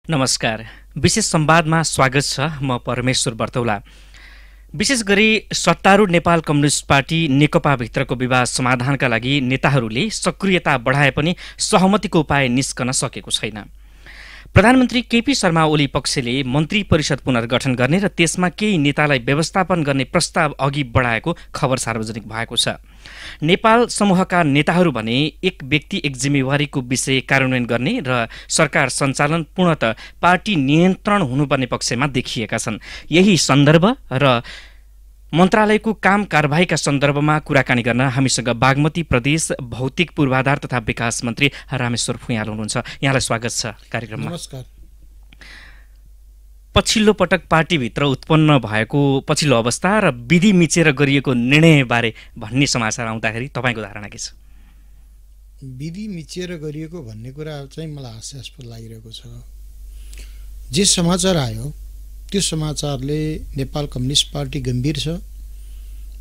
नमस्कार। विशेष संवादमा स्वागत छ। म परमेश्वर बर्तौला। विशेष गरी सत्तारूढ नेपाल कम्युनिस्ट पार्टी नेकपाभित्रको विवाद समाधानका लागि नेताहरूले सक्रियता बढाए पनि सहमतिको उपाय निस्कन सकेको छैन। प्रधानमन्त्री केपी शर्मा ओली पक्षले मन्त्री परिषद पुनर्गठन गर्ने र त्यसमा केही नेतालाई व्यवस्थापन गर्ने प्रस्ताव अघि बढाएको खबर सार्वजनिक भएको छ। नेपाल समूहका नेताहरू भने एक व्यक्ति एक जिम्मेवारीको विषय कार्यान्वयन गर्ने र सरकार सञ्चालन पूर्णतः पार्टी नियन्त्रण हुनुपर्ने पक्षमा देखिएका छन्। यही सन्दर्भ र मन्त्रालयको काम कारबाहीका सन्दर्भमा कुराकानी गर्न हामीसँग बागमती प्रदेश भौतिक पूर्वाधार तथा विकास मन्त्री रामेश्वर फुयाल हुनुहुन्छ। यहाँलाई स्वागत छ कार्यक्रममा। नमस्कार। पछिल्लो पटक पार्टीभित्र उत्पन्न भएको पछिल्लो अवस्था र विधि मिचेर गरिएको निर्णयबारे भन्ने समाचार आउँदाखेरि तपाईँको धारणा के छ? विधि मिचेर गरिएको भन्ने कुरा चाहिँ मलाई हास्यास्पद लागिरहेको छ। जे समाचार आयो त्यो समाचारले नेपाल कम्युनिस्ट पार्टी गम्भीर छ,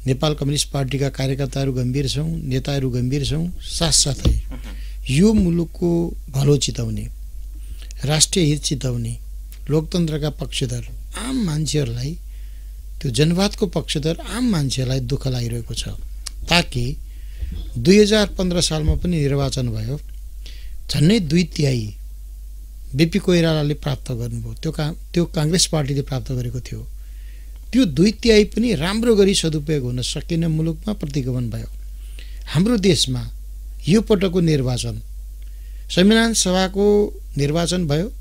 नेपाल कम्युनिस्ट पार्टीका कार्यकर्ताहरू गम्भीर छौँ, नेताहरू गम्भीर छौँ। साथसाथै यो मुलुकको भलो चिताउने, राष्ट्रिय हित चिताउने, लोकतन्त्रका पक्षधर आम मान्छेहरूलाई, त्यो जनवादको पक्षधर आम मान्छेहरूलाई दुःख लागिरहेको छ। ताकि 2015 सालमा पनि निर्वाचन भयो, झन्डै 2/3 बीपी कोइरालाले प्राप्त गर्नुभयो। त्यो काङ्ग्रेस पार्टीले प्राप्त गरेको थियो। त्यो 2/3 पनि राम्रो गरी सदुपयोग हुन सकेन। मुलुकमा प्रतिगमन भयो। हाम्रो देशमा यो पटकको निर्वाचन संविधान सभाको निर्वाचन भयो।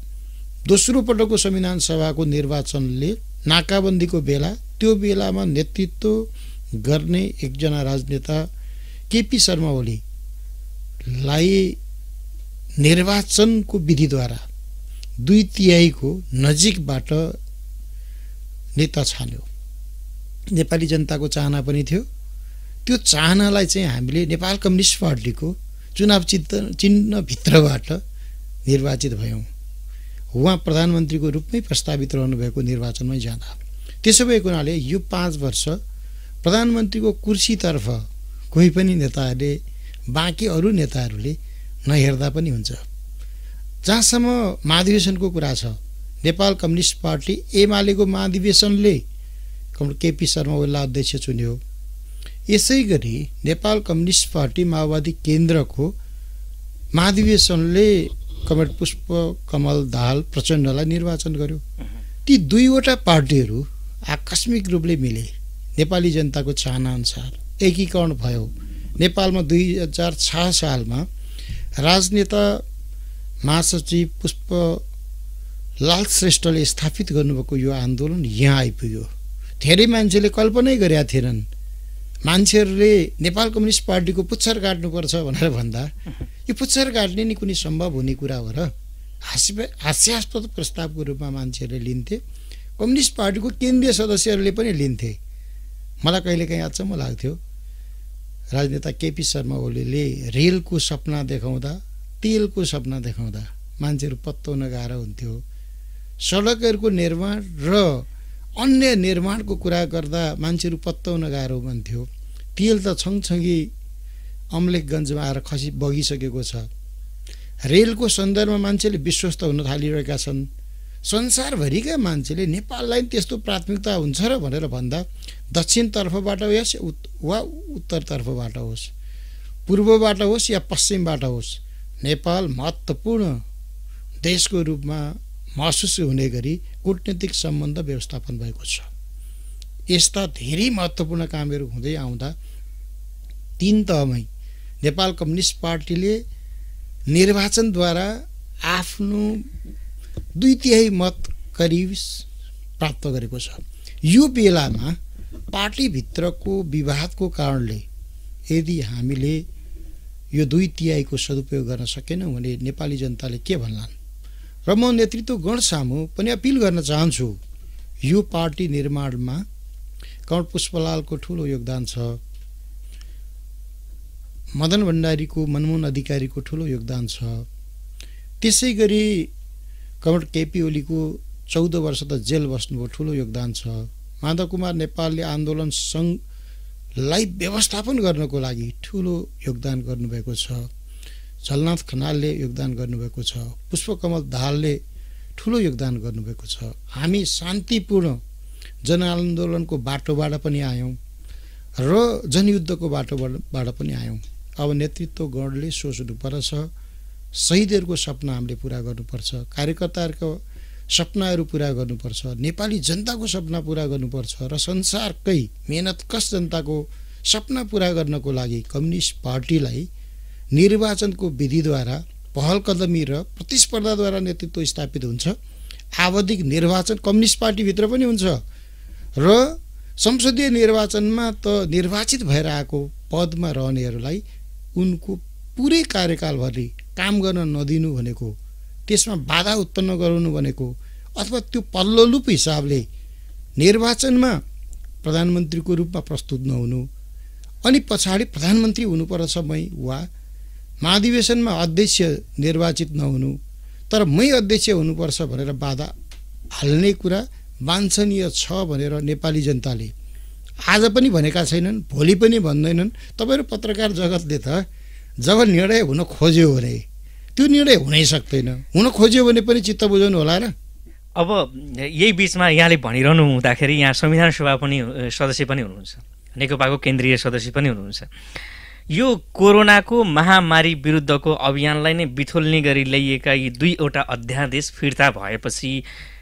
दोस्रो पटकको संविधान सभाको निर्वाचनले नाकाबन्दीको बेला, त्यो बेलामा नेतृत्व गर्ने एकजना राजनेता केपी शर्मा ओलीलाई निर्वाचनको विधिद्वारा 2/3 को नजिकबाट नेता छान्यो। नेपाली जनताको चाहना पनि थियो। त्यो चाहनालाई चाहिँ हामीले नेपाल कम्युनिस्ट पार्टीको चुनाव चिन्हभित्रबाट निर्वाचित भयौँ। उहाँ प्रधानमन्त्रीको रूपमै प्रस्तावित रहनुभएको निर्वाचनमै जाँदा। त्यसो भएको हुनाले यो 5 वर्ष प्रधानमन्त्रीको कुर्सीतर्फ कोही पनि नेताहरूले, बाँकी अरू नेताहरूले नहेर्दा पनि हुन्छ। जहाँसम्म महाधिवेशनको कुरा छ, नेपाल कम्युनिस्ट पार्टी एमालेको महाधिवेशनले केपी शर्मा ओलीलाई अध्यक्ष चुन्यो। यसै गरी नेपाल कम्युनिस्ट पार्टी माओवादी केन्द्रको महाधिवेशनले कमरेड पुष्प कमल दाहाल प्रचण्डलाई निर्वाचन गर्यो। ती दुईवटा पार्टीहरू आकस्मिक रूपले मिले, नेपाली जनताको चाहनाअनुसार एकीकरण भयो। नेपालमा 2006 सालमा राजनेता महासचिव पुष्प लाल श्रेष्ठले स्थापित गर्नुभएको यो आन्दोलन यहाँ आइपुग्यो। धेरै मान्छेले कल्पनै गरेका थिएनन्। मान्छेहरूले नेपाल कम्युनिस्ट पार्टीको पुच्छर काट्नुपर्छ भनेर भन्दा यो पुच्छर काट्ने नि कुनै सम्भव हुने कुरा हो र? हास्यास्पद प्रस्तावको रूपमा मान्छेहरूले लिन्थे। कम्युनिस्ट पार्टीको केन्द्रीय सदस्यहरूले पनि लिन्थे। मलाई कहिलेकाहीँ अचम्म लाग्थ्यो, राजनेता केपी शर्मा ओलीले रेलको सपना देखाउँदा, तेलको सपना देखाउँदा मान्छेहरू पत्ताउन गाह्रो हुन्थ्यो। सडकहरूको निर्माण र अन्य निर्माणको कुरा गर्दा मान्छेहरू पत्ताउन गाह्रो हुन्थ्यो। तेल त छङछङ्गी अम्लेखगञ्जमा आएर बगिसकेको छ। रेलको सन्दर्भमा मान्छेले विश्वस्त हुन थालिरहेका छन्। संसारभरिका मान्छेले नेपाललाई त्यस्तो प्राथमिकता हुन्छ र भनेर भन्दा दक्षिणतर्फबाट होस् वा उत्तरतर्फबाट होस्, पूर्वबाट होस् या पश्चिमबाट होस्, नेपाल महत्त्वपूर्ण देशको रूपमा महसुस हुने गरी कूटनीतिक सम्बन्ध व्यवस्थापन भएको छ। यस्ता धेरै महत्त्वपूर्ण कामहरू हुँदै आउँदा 3 तहमै नेपाल कम्युनिस्ट पार्टीले निर्वाचनद्वारा आफ्नो 2/3 मत करिब प्राप्त गरेको छ। यो बेलामा पार्टीभित्रको विवादको कारणले यदि हामीले यो 2/3 को सदुपयोग गर्न सकेनौँ भने नेपाली जनताले के भन्लान्? र म नेतृत्व गण सामु पनि अपिल गर्न चाहन्छु, यो पार्टी निर्माणमा कमल पुष्पलालको ठुलो योगदान छ, मदन भण्डारीको, मनमोहन अधिकारीको ठुलो योगदान छ। त्यसै गरी कमरेड केपी ओलीको 14 वर्ष त जेल बस्नुभयो, ठुलो योगदान छ। माधव कुमार नेपालले आन्दोलन सङ्घलाई व्यवस्थापन गर्नको लागि ठुलो योगदान गर्नुभएको छ। झलनाथ खनालले योगदान गर्नुभएको छ। पुष्पकमल दाहालले ठुलो योगदान गर्नुभएको छ। हामी शान्तिपूर्ण जनआन्दोलनको बाटोबाट पनि आयौँ र जनयुद्धको बाटोबाट पनि आयौँ। अब नेतृत्व गणले सोच्नुपर्छ, शहीदहरूको सपना हामीले पुरा गर्नुपर्छ, कार्यकर्ताहरूको सपनाहरू पुरा गर्नुपर्छ, नेपाली जनताको सपना पुरा गर्नुपर्छ र संसारकै मेहनतकश जनताको सपना पुरा गर्नको लागि कम्युनिस्ट पार्टीलाई निर्वाचनको विधिद्वारा पहल कदमी र प्रतिस्पर्धाद्वारा नेतृत्व स्थापित हुन्छ। आवधिक निर्वाचन कम्युनिस्ट पार्टीभित्र पनि हुन्छ र संसदीय निर्वाचनमा त निर्वाचित भएर आएको पदमा रहनेहरूलाई उनको पुरै कार्यकालभरि काम गर्न नदिनु भनेको, त्यसमा बाधा उत्पन्न गराउनु भनेको, अथवा त्यो पल्लोलुप हिसाबले निर्वाचनमा प्रधानमन्त्रीको रूपमा प्रस्तुत नहुनु अनि पछाडि प्रधानमन्त्री हुनुपर्छ मै, वा महाधिवेशनमा अध्यक्ष निर्वाचित नहुनु तर मै अध्यक्ष हुनुपर्छ भनेर बाधा हाल्ने कुरा वाञ्छनीय छ भनेर नेपाली जनताले आज पनि भनेका छैनन्, भोलि पनि भन्दैनन्। तपाईहरु पत्रकार जगतले त जब निर्णय हुन खोज्यो भने त्यो निर्णय हुनै सक्दैन, हुन खोज्यो भने पनि चित्त बुझाउनु होला र। अब यही बीचमा यहाँले भनिरहनु हुँदाखेरि यहाँ संविधान सभा पनि सदस्य पनि हुनुहुन्छ, नेकपाको केन्द्रीय सदस्य पनि हुनुहुन्छ। यो कोरोनाको महामारी विरुद्धको अभियानलाई नै बिथोल्ने गरी ल्याइएका यी दुईवटा अध्यादेश फिर्ता भएपछि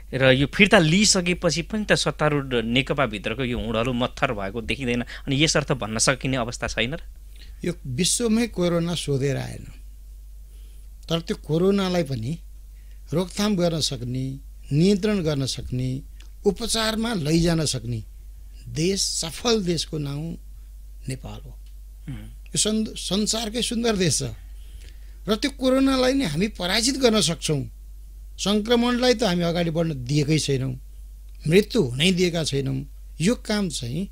र यो फिर्ता लिइसकेपछि पनि त सत्तारूढ नेकपाभित्रको यो हुँडहरू मत्थर भएको देखिँदैन, अनि यसर्थ भन्न सकिने अवस्था छैन र? यो विश्वमै कोरोना सोधेर आएन, तर त्यो कोरोनालाई पनि रोकथाम गर्न सक्ने, नियन्त्रण गर्न सक्ने, उपचारमा लैजान सक्ने देश, सफल देशको नाउँ नेपाल हो। यो संसारकै सुन्दर देश छ र त्यो कोरोनालाई नै हामी पराजित गर्न सक्छौँ। सङ्क्रमणलाई त हामी अगाडि बढ्न दिएकै छैनौँ, मृत्यु हुनै दिएका छैनौँ। यो काम चाहिँ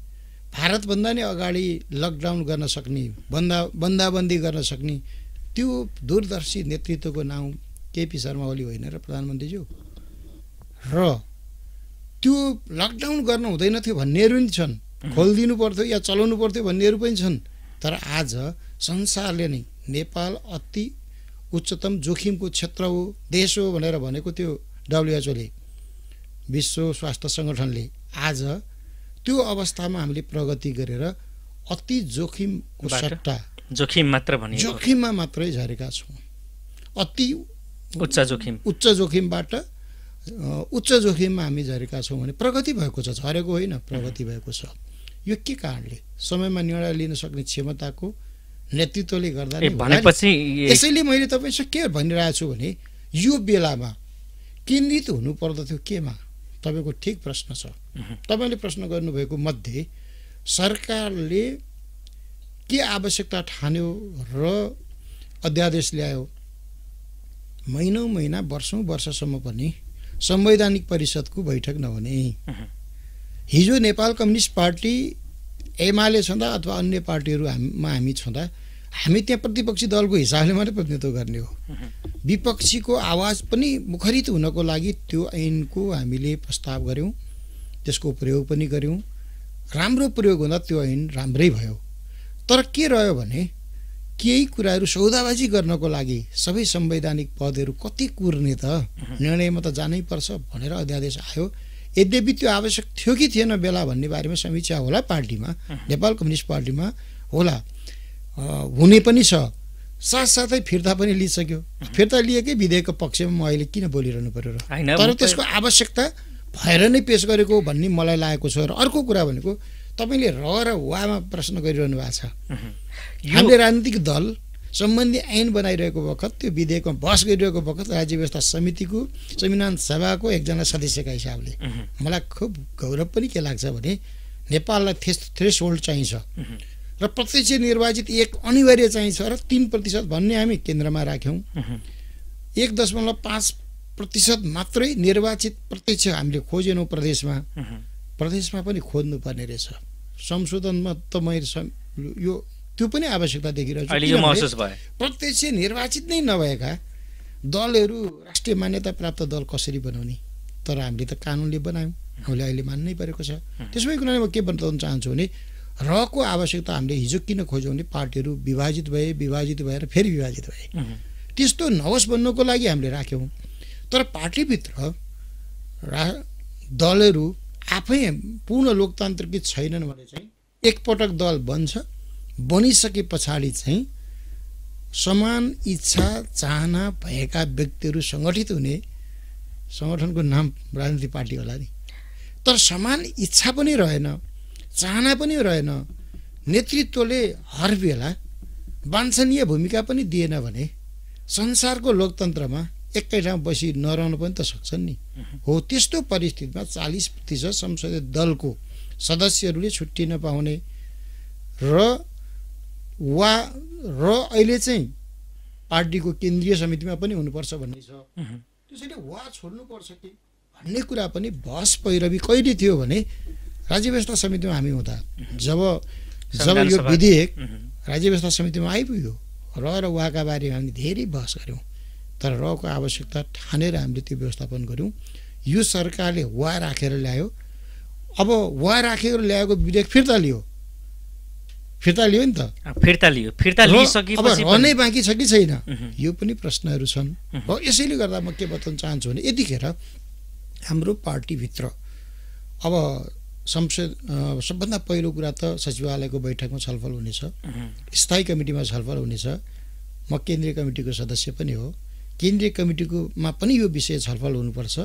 भारतभन्दा नै अगाडि लकडाउन गर्न सक्ने, बन्दाबन्दी गर्न सक्ने त्यो दूरदर्शी नेतृत्वको नाउँ केपी शर्मा ओली होइन र प्रधानमन्त्रीज्यू। र त्यो लकडाउन गर्न हुँदैन थियो भन्नेहरू पनि छन्, खोलिदिनु पर्थ्यो या चलाउनु पर्थ्यो भन्नेहरू पनि छन्। तर आज संसारले नै नेपाल अति उच्चतम जोखिमको क्षेत्र हो, देश हो भनेर भनेको त्यो WHO ले, विश्व स्वास्थ्य सङ्गठनले। आज त्यो अवस्थामा हामीले प्रगति गरेर अति जोखिमको सट्टा जोखिममा मात्रै झरेका छौँ। अति उच्च जोखिमबाट उच्च जोखिममा हामी झरेका छौँ भने प्रगति भएको छ, झरेको होइन, प्रगति भएको छ। यो के कारणले? समयमा निर्णय लिन सक्ने क्षमताको नेतृत्वले गर्दा नै भनेपछि। यसैले मैले तपाईसँग के भनिरहेको छु भने यो बेलामा केन्द्रित हुनु पर्दथ्यो केमा? तपाईँको ठिक प्रश्न छ। तपाईँले प्रश्न गर्नुभएको मध्ये सरकारले के आवश्यकता ठान्यो र अध्यादेश ल्यायो। महिनौँ महिना वर्षौँ वर्षसम्म पनि संवैधानिक परिषदको बैठक नहुने। हिजो नेपाल कम्युनिस्ट पार्टी एमाले छँदा अथवा अन्य पार्टीहरूमा हामी छँदा हामी त्यहाँ प्रतिपक्षी दलको हिसाबले मात्रै प्रतिनिधित्व गर्ने हो। विपक्षीको आवाज पनि मुखरित हुनको लागि त्यो ऐनको हामीले प्रस्ताव गऱ्यौँ, त्यसको प्रयोग पनि गऱ्यौँ। राम्रो प्रयोग हुँदा त्यो ऐन राम्रै भयो। तर के रह्यो भने केही कुराहरू सौदाबाजी गर्नको लागि सबै संवैधानिक पदहरू कति कुर्ने त, निर्णयमा त जानै पर्छ भनेर अध्यादेश आयो। यद्यपि त्यो आवश्यक थियो कि थिएन बेला भन्ने बारेमा समीक्षा होला पार्टीमा, नेपाल कम्युनिस्ट पार्टीमा होला, हुने पनि छ। साथसाथै फिर्ता पनि लिइसक्यो। फिर्ता लिएकै विधेयकको पक्षमा म अहिले किन बोलिरहनु पर्यो र? तर त्यसको आवश्यकता भएर नै पेश गरेको भन्ने मलाई लागेको छ। र अर्को कुरा भनेको तपाईँले र वामा प्रश्न गरिरहनु भएको छ। हामीले राजनीतिक दल सम्बन्धी ऐन बनाइरहेको बखत, त्यो विधेयकमा बहस गरिरहेको बखत राज्य व्यवस्था समितिको संविधान सभाको एकजना सदस्यका हिसाबले मलाई खुब गौरव पनि के लाग्छ भने नेपाललाई थ्रेसहोल्ड चाहिन्छ र प्रत्यक्ष निर्वाचित 1 अनिवार्य चाहिन्छ र 3% भन्ने हामी केन्द्रमा राख्यौँ। 1.5% मात्रै निर्वाचित प्रत्यक्ष हामीले खोजेनौँ प्रदेशमा पनि खोज्नुपर्ने रहेछ। संशोधनमा त मैले यो त्यो पनि आवश्यकता देखिरहेको छु। प्रत्यक्ष निर्वाचित नै नभएका दलहरू राष्ट्रिय मान्यता प्राप्त दल कसरी बनाउने? तर हामीले त कानुनले बनायौँ, हामीले अहिले मान्नै परेको छ। त्यसमै कुराले म के बताउन चाहन्छु भने रहको आवश्यकता हामीले हिजो किन खोज्यौँ भने पार्टीहरू विभाजित भएर फेरि विभाजित भए। त्यस्तो नहोस् भन्नको लागि हामीले राख्यौँ। तर पार्टीभित्र दलहरू आफै पूर्ण लोकतान्त्रिक छैनन् भने चाहिँ एकपटक दल बन्छ, बनिसके पछाडि चाहिँ समान इच्छा चाहना भएका व्यक्तिहरू सङ्गठित हुने, सङ्गठनको नाम राजनीतिक पार्टी होला नि, तर समान इच्छा पनि रहेन, चाहना पनि रहेन, नेतृत्वले हर बेला वाञ्छनीय भूमिका पनि दिएन भने संसारको लोकतन्त्रमा एकै ठाउँ बसी नरहनु पनि त सक्छन् नि। हो, त्यस्तो परिस्थितिमा 40% संसदीय दलको सदस्यहरूले छुट्टी नपाउने र अहिले चाहिँ पार्टीको केन्द्रीय समितिमा पनि हुनुपर्छ भन्ने छ। त्यसैले छोड्नुपर्छ कि भन्ने कुरा पनि बहस पैरवी कहिले थियो भने राज्य व्यवस्था समितिमा हामी हुँदा जब यो विधेयक राज्य व्यवस्था समितिमा आइपुग्यो र उहाँका बारेमा हामीले धेरै बहस गऱ्यौँ, तर रको आवश्यकता ठानेर हामीले त्यो व्यवस्थापन गऱ्यौँ। यो सरकारले राखेर ल्यायो, अब राखेर ल्याएको विधेयक फिर्ता लियो नि त, फिर्ता लिइसकेपछि रहनै बाँकी छ कि छैन, यो पनि प्रश्नहरू छन्। हो, यसैले गर्दा म के बताउन चाहन्छु भने यतिखेर हाम्रो पार्टीभित्र अब संसद सबभन्दा पहिलो कुरा त सचिवालयको बैठकमा छलफल हुनेछ, स्थायी कमिटीमा छलफल हुनेछ। म केन्द्रीय कमिटीको सदस्य पनि हो, केन्द्रीय कमिटीमा पनि यो विषय छलफल हुनुपर्छ।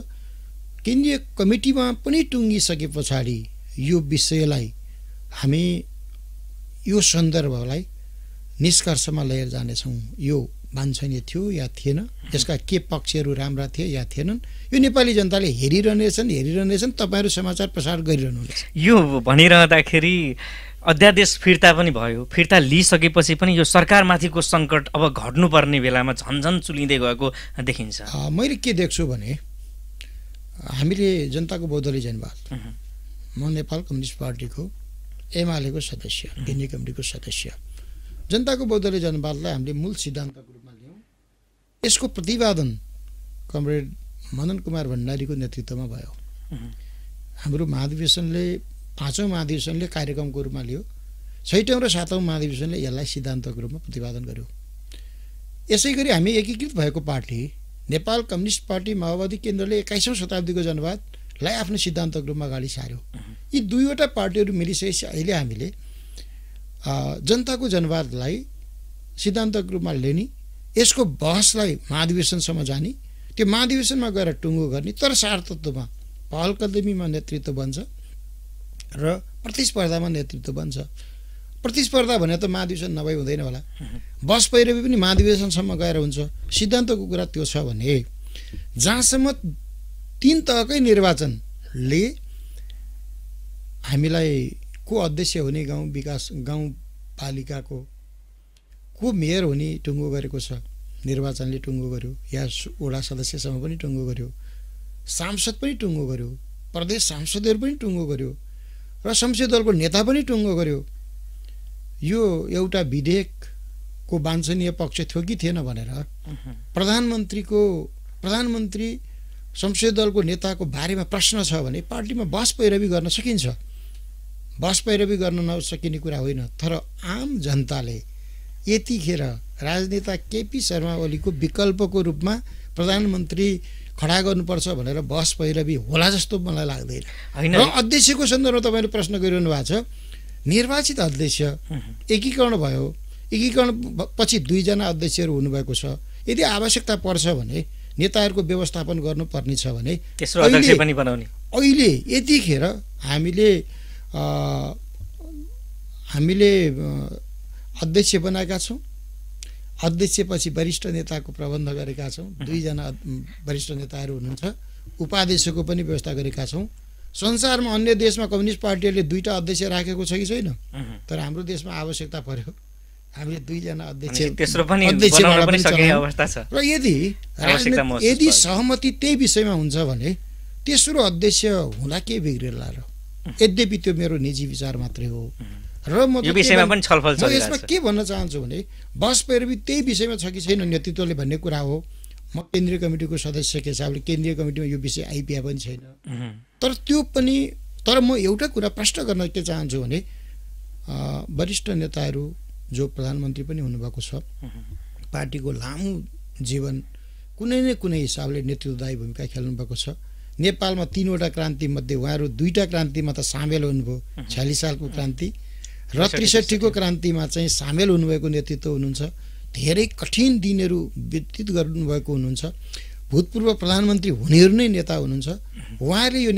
केन्द्रीय कमिटीमा पनि टुङ्गिसके पछाडि यो विषयलाई हामी यो सन्दर्भलाई निष्कर्षमा लिएर जानेछौँ। यो वाञ्छनीय थियो या थिएन, यसका के पक्षहरू राम्रा थिए या थिएनन्, यो नेपाली जनताले हेरिरहनेछन्, तपाईँहरू समाचार प्रसार गरिरहनुहुनेछ। यो भनिरहँदाखेरि अध्यादेश फिर्ता पनि भयो, फिर्ता लिइसकेपछि पनि यो सरकारमाथिको सङ्कट अब घट्नुपर्ने बेलामा झन्झन चुलिँदै गएको देखिन्छ। मैले के देख्छु भने हामीले जनताको बहुदलीय जनवाद, म नेपाल कम्युनिस्ट पार्टीको एमालेको सदस्य, केन्द्रीय कमिटीको सदस्य, जनताको बहुदलीय जनवादलाई हामीले मूल सिद्धान्तको रूपमा लियौँ। यसको प्रतिपादन कमरेड मदन कुमार भण्डारीको नेतृत्वमा भयो। हाम्रो महाधिवेशनले, 5औं महाधिवेशनले कार्यक्रमको रूपमा लियो, 6औं र 7औं महाधिवेशनले यसलाई सिद्धान्तको रूपमा प्रतिपादन गर्यो। यसै गरी हामी एकीकृत भएको पार्टी नेपाल कम्युनिस्ट पार्टी माओवादी केन्द्रले 21औं शताब्दीको जनवादलाई आफ्नो सिद्धान्तको रूपमा अगाडि सार्यो। यी दुईवटा पार्टीहरू मिलिसकेपछि अहिले हामीले जनताको जनवादलाई सिद्धान्तको रूपमा लिने, यसको बहसलाई महाधिवेशनसम्म जाने, त्यो महाधिवेशनमा गएर टुङ्गो गर्ने, तर सारतत्वमा पहलकदमीमा नेतृत्व बन्छ र प्रतिस्पर्धामा नेतृत्व बन्छ। प्रतिस्पर्धा भने त महाधिवेशन नभई हुँदैन होला, बस पैरवी पनि महाधिवेशनसम्म गएर हुन्छ। सिद्धान्तको कुरा त्यो छ भने जहाँसम्म 3 तहकै निर्वाचनले हामीलाई को अध्यक्ष हुने गाउँपालिकाको, को मेयर हुने टुङ्गो गरेको छ, निर्वाचनले टुङ्गो गर्यो, या वडा सदस्यसम्म पनि टुङ्गो गर्यो, सांसद पनि टुङ्गो गर्यो, प्रदेश सांसदहरू पनि टुङ्गो गर्यो र संसदीय दलको नेता पनि टुङ्गो गर्यो। यो एउटा विधेयकको वाञ्छनीय पक्ष थियो कि थिएन भनेर प्रधानमन्त्री संसदीय दलको नेताको बारेमा प्रश्न छ भने पार्टीमा बहस पैरवी गर्न सकिन्छ। बहस पैरवी गर्न नसकिने कुरा होइन, तर आम जनताले यतिखेर राजनेता केपी शर्मा ओलीको विकल्पको रूपमा प्रधानमन्त्री खडा गर्नुपर्छ भनेर बहस पैरवी होला जस्तो मलाई लाग्दैन। र अध्यक्षको सन्दर्भमा तपाईँले प्रश्न गरिरहनु भएको छ, निर्वाचित अध्यक्ष एकीकरण भयो, एकीकरण पछि 2 जना अध्यक्षहरू हुनुभएको छ। यदि आवश्यकता पर्छ भने नेताहरूको व्यवस्थापन गर्नुपर्ने छ भने तेस्रो अध्यक्ष पनि बनाउने। अहिले यतिखेर हामीले अध्यक्ष बनाएका छौँ, अध्यक्षपछि वरिष्ठ नेताको प्रबन्ध गरेका छौँ, 2 जना वरिष्ठ नेताहरू हुनुहुन्छ, उपाध्यक्षको पनि व्यवस्था गरेका छौँ। संसारमा अन्य देशमा कम्युनिस्ट पार्टीहरूले 2टा अध्यक्ष राखेको छ कि छैन, तर हाम्रो देशमा आवश्यकता पर्यो हामीले 2 जना अध्यक्ष अवस्था छ। र यदि सहमति त्यही विषयमा हुन्छ भने तेस्रो अध्यक्ष हुँदा के बिग्रेला र? यद्यपि त्यो मेरो निजी विचार मात्रै हो र म यो विषयमा पनि छलफल चलिरहेछ। यसमा के भन्न चाहन्छु भने बहस पैरवी त्यही विषयमा छ कि छैन नेतृत्वले भन्ने कुरा हो। म केन्द्रीय कमिटीको सदस्यको हिसाबले केन्द्रीय कमिटीमा यो विषय आइपिया पनि छैन, तर म एउटा कुरा प्रश्न गर्न के चाहन्छु भने वरिष्ठ नेताहरू जो प्रधानमन्त्री पनि हुनुभएको छ, पार्टीको लामो जीवनको कुनै न कुनै हिसाबले नेतृत्वदायी भूमिका खेल्नुभएको छ। नेपालमा 3वटा क्रान्तिमध्ये उहाँहरू 2टा क्रान्तिमा त सामेल हुनुभयो, 46 सालको क्रान्ति र 63 को क्रान्तिमा चाहिँ सामेल हुनुभएको नेतृत्व हुनुहुन्छ। धेरै कठिन दिनहरू व्यतीत गर्नुभएको हुनुहुन्छ। भूतपूर्व प्रधानमन्त्री हुनेहरू नै नेता हुनुहुन्छ। उहाँले यो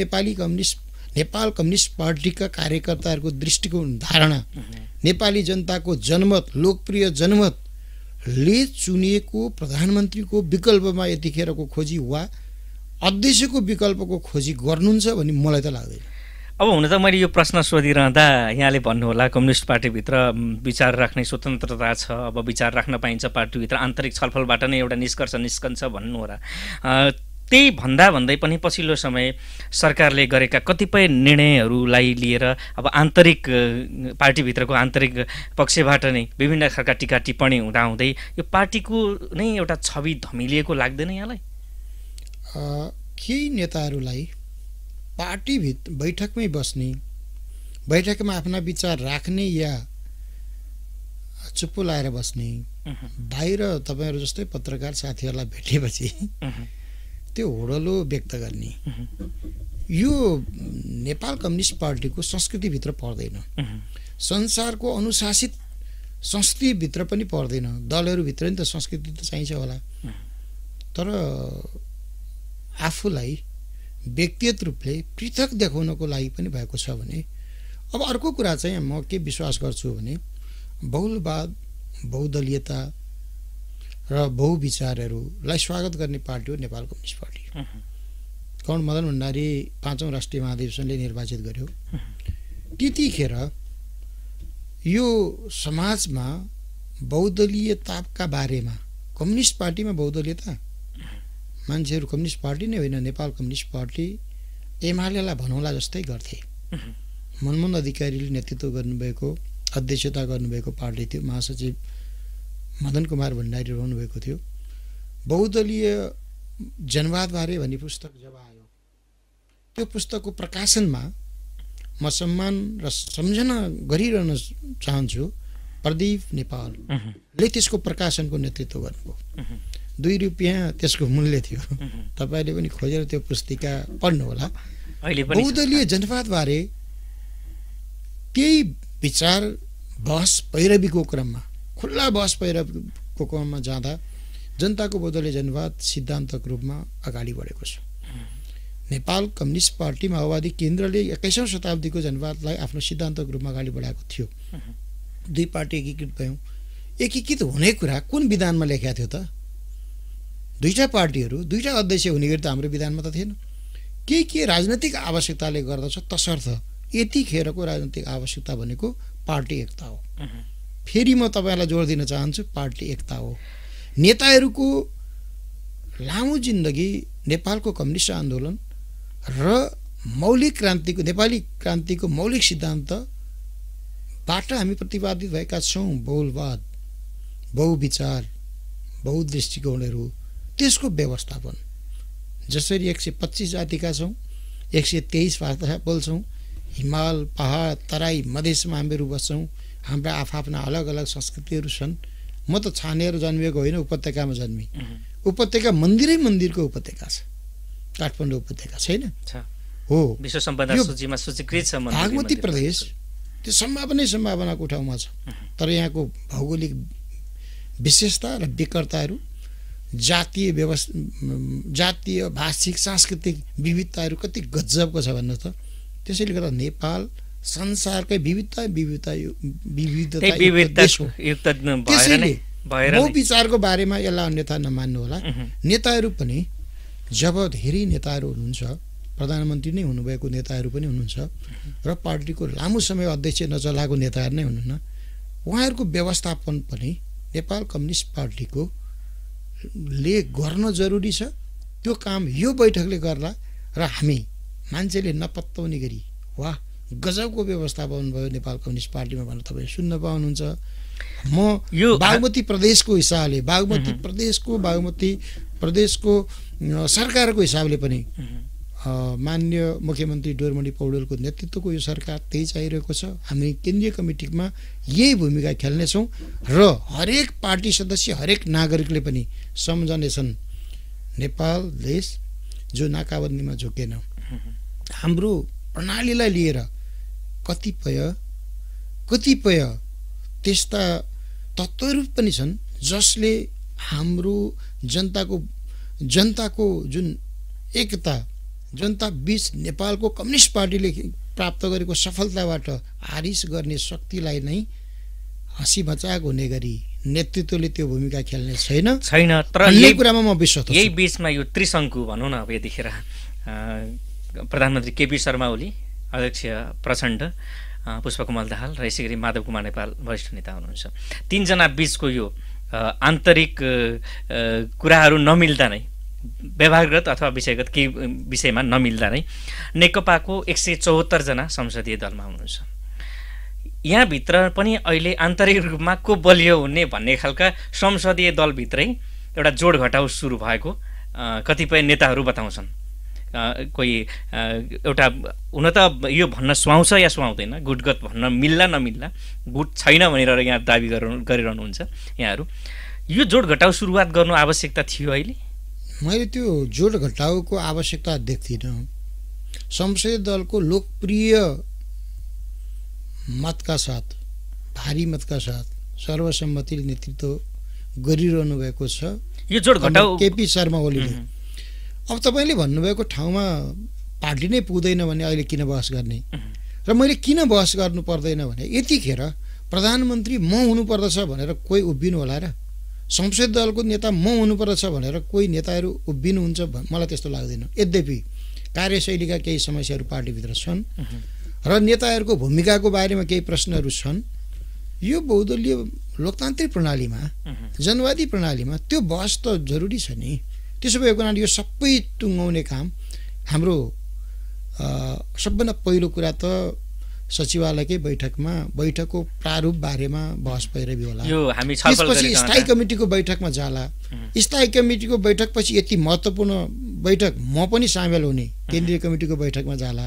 नेपाल कम्युनिस्ट पार्टीका कार्यकर्ताहरूको दृष्टिकोण, धारणा, नेपाली जनताको जनमत, लोकप्रिय जनमतले चुनिएको प्रधानमन्त्रीको विकल्पमा यतिखेरको खोजी वा अध्यक्षको विकल्पको खोजी गर्नुहुन्छ भन्ने मलाई त लाग्दैन। अब हुन त मैले यो प्रश्न सोधिरहँदा यहाँले भन्नुहोला कम्युनिस्ट पार्टीभित्र विचार राख्ने स्वतन्त्रता छ, अब विचार राख्न पाइन्छ पार्टीभित्र, आन्तरिक छलफलबाट नै एउटा निष्कर्ष निस्कन्छ भन्नु होला। त्यही भन्दै पनि पछिल्लो समय सरकारले गरेका कतिपय निर्णयहरूलाई लिएर अब आन्तरिक पार्टीभित्रको आन्तरिक पक्षबाट नै विभिन्न खालका टीका टिप्पणी हुँदाहुँदै यो पार्टीको नै एउटा छवि धमिलिएको लाग्दैन यहाँलाई? केही नेताहरूलाई पार्टी बैठकमै बस्ने, बैठकमा आफ्ना विचार राख्ने या चुप्पो लाएर बस्ने, बाहिर तपाईँहरू जस्तै पत्रकार साथीहरूलाई भेटेपछि त्यो होडलो व्यक्त गर्ने, यो नेपाल कम्युनिस्ट पार्टीको संस्कृतिभित्र पर्दैन। संसारको अनुशासित संस्कृतिभित्र पनि पर्दैन। दलहरूभित्र नि त संस्कृति त चाहिन्छ होला, तर आफूलाई व्यक्तिगत रूपले पृथक देखाउनको लागि पनि भएको छ भने। अब अर्को कुरा चाहिँ म के विश्वास गर्छु भने बहुलवाद, बहुदलीयता र बहुविचारहरूलाई स्वागत गर्ने पार्टी हो नेपाल कम्युनिस्ट पार्टी। कर्ण मदन भण्डारी 5औं राष्ट्रिय महाधिवेशनले निर्वाचित गर्यो। त्यतिखेर यो समाजमा बहुदलीयताका बारेमा, कम्युनिस्ट पार्टीमा बहुदलीयता, मान्छेहरू कम्युनिस्ट पार्टी नै होइन, नेपाल कम्युनिस्ट पार्टी एमालेलाई भनौँला जस्तै गर्थे। मनमोहन अधिकारीले नेतृत्व गर्नुभएको, अध्यक्षता गर्नुभएको पार्टी थियो। महासचिव मदन कुमार भण्डारी रहनुभएको थियो। बहुदलीय जनवादबारे भन्ने पुस्तक जब आयो, त्यो पुस्तकको प्रकाशनमा म सम्मान र सम्झना गरिरहन चाहन्छु। प्रदीप नेपालले त्यसको प्रकाशनको नेतृत्व गर्नुभयो। 2 रुपियाँ त्यसको मूल्य थियो। तपाईँले पनि खोजेर त्यो पुस्तिका पढ्नुहोला। बहुदलीय जनवादबारे त्यही विचार बहस पैरवीको क्रममा, खुल्ला बहस पैरवीको क्रममा जाँदा जनताको बहुदलीय जनवाद सिद्धान्तको रूपमा अगाडि बढेको छ। नेपाल कम्युनिस्ट पार्टी माओवादी केन्द्रले 21औं शताब्दीको जनवादलाई आफ्नो सिद्धान्तको रूपमा अगाडि बढाएको थियो। 2 पार्टी एकीकृत भयौँ। एकीकृत हुने कुरा कुन विधानमा लेखेको थियो त? 2टा पार्टीहरू, 2टा अध्यक्ष हुने गरी त हाम्रो विधानमा त थिएन। के राजनैतिक आवश्यकताले गर्दछ, तसर्थ यतिखेरको राजनैतिक आवश्यकता भनेको पार्टी एकता हो। फेरि म तपाईँलाई जोड दिन चाहन्छु, पार्टी एकता हो। नेताहरूको लामो जिन्दगी नेपालको कम्युनिस्ट आन्दोलन र मौलिक क्रान्तिको, नेपाली क्रान्तिको मौलिक सिद्धान्तबाट हामी प्रतिपादित भएका छौँ। बहुलवाद, बहुविचार, बहुदृष्टिकोणहरू, त्यसको व्यवस्थापन। जसरी 125 जातिका छौँ, 123 भाषा बोल्छौँ, हिमाल, पहाड, तराई, मधेसमा हामीहरू बस्छौँ, हाम्रा आफ्ना अलग अलग संस्कृतिहरू छन्। म त छानेर जन्मिएको होइन, उपत्यकामा जन्मी। उपत्यका मन्दिरको उपत्यका छ, काठमाडौँ उपत्यका छैन हो, विश्व सम्पदा सूचीमा सूचीकृत छ। बागमती प्रदेश त्यो सम्भावनाको ठाउँमा छ, तर यहाँको भौगोलिक विशेषता र विकटताहरू, जातीय भाषिक सांस्कृतिक विविधताहरू कति गजबको छ भन्नु त। त्यसैले गर्दा नेपाल संसारकै विचारको बारेमा यसलाई अन्यथा नमान्नु होला। नेताहरू पनि जब धेरै नेताहरू हुनुहुन्छ, प्रधानमन्त्री नै हुनुभएको नेताहरू पनि हुनुहुन्छ र पार्टीको लामो समय अध्यक्ष नचलाएको नेताहरू नै हुनुहुन्न, उहाँहरूको व्यवस्थापन पनि नेपाल कम्युनिस्ट पार्टीको ले गर्न जरुरी छ। त्यो काम यो बैठकले गर्ला र हामी मान्छेले नपत्याउने गरी वाह गजबको व्यवस्थापन भयो नेपाल कम्युनिस्ट पार्टीमा भनेर तपाईँ सुन्न पाउनुहुन्छ। म यो बागमती प्रदेशको हिसाबले, बागमती प्रदेशको सरकारको हिसाबले पनि माननीय मुख्यमन्त्री डोरमणि पौडेलको नेतृत्वको यो सरकार त्यही चाहिरहेको छ। हामी केन्द्रीय कमिटीमा यही भूमिका खेल्नेछौँ र हरेक पार्टी सदस्य, हरेक नागरिकले पनि सम्झनेछन् नेपाल देश जो नाकाबन्दीमा झुकेन। हाम्रो प्रणालीलाई लिएर कतिपय त्यस्ता तत्त्वहरू पनि छन् जसले हाम्रो जनताको जुन एकता, जनता बीच नेपालको कम्युनिस्ट पार्टीले प्राप्त गरेको सफलताबाट आरिस गर्ने शक्तिलाई नै हँसी मजाक हुने गरी नेतृत्वले त्यो भूमिका खेल्ने छैन। तर यही कुरामा म विश्वास छु। यही बीचमा यो त्रिशङ्कु भनौँ न अब यतिखेर प्रधानमन्त्री केपी शर्मा ओली, अध्यक्ष प्रचण्ड, पुष्पकमल दाहाल र यसै गरी माधव कुमार नेपाल वरिष्ठ नेता हुनुहुन्छ। तीनजना बीचको यो आन्तरिक कुराहरू नमिल्दा नै, व्यवहारगत अथवा विषयगत केही विषयमा नमिल्दा नै नेकपाको 174 जना संसदीय दलमा हुनुहुन्छ। यहाँभित्र पनि अहिले आन्तरिक रूपमा को बलियो हुने भन्ने खालका संसदीय दलभित्रै एउटा जोड घटाउ सुरु भएको कतिपय नेताहरू बताउँछन्। कोही एउटा हुन त यो भन्न सुहाउँछ या सुहाउँदैन, गुटगत भन्न मिल्ला नमिल्ला, गुट छैन भनेर यहाँ दाबी गरिरहनुहुन्छ यहाँहरू। यो जोड घटाउ सुरुवात गर्नु आवश्यकता थियो अहिले? मैले त्यो जोड घटाउको आवश्यकता देख्दिनँ। संसदीय दलको लोकप्रिय मतका साथ, भारी मतका साथ सर्वसम्मतिले नेतृत्व गरिरहनु भएको छ यो जोड घटाउ केपी शर्मा ओलीले। अब तपाईँले भन्नुभएको ठाउँमा पार्टी नै पुग्दैन भने अहिले किन बहस गर्ने? र मैले किन बहस गर्नु पर्दैन भने यतिखेर प्रधानमन्त्री म हुनुपर्दछ भनेर कोही उभिनु होला र? संसदीय दलको नेता म हुनुपर्दछ भनेर कोही नेताहरू उभिनुहुन्छ मलाई त्यस्तो लाग्दैन। यद्यपि कार्यशैलीका केही समस्याहरू पार्टीभित्र छन् र नेताहरूको भूमिकाको बारेमा केही प्रश्नहरू छन्। यो बहुदलीय लोकतान्त्रिक प्रणालीमा, जनवादी प्रणालीमा त्यो बहस त जरुरी छ नि। त्यसो भएको हुनाले यो सबै टुङ्गाउने काम हाम्रो सबभन्दा पहिलो कुरा त सचिवालयकै बैठकको प्रारूप बारेमा बहस भइरह्यो होला। त्यसपछि स्थायी कमिटीको बैठकमा जाला। स्थायी कमिटीको बैठकपछि यति महत्त्वपूर्ण बैठक म पनि सामेल हुने केन्द्रीय कमिटीको बैठकमा जाला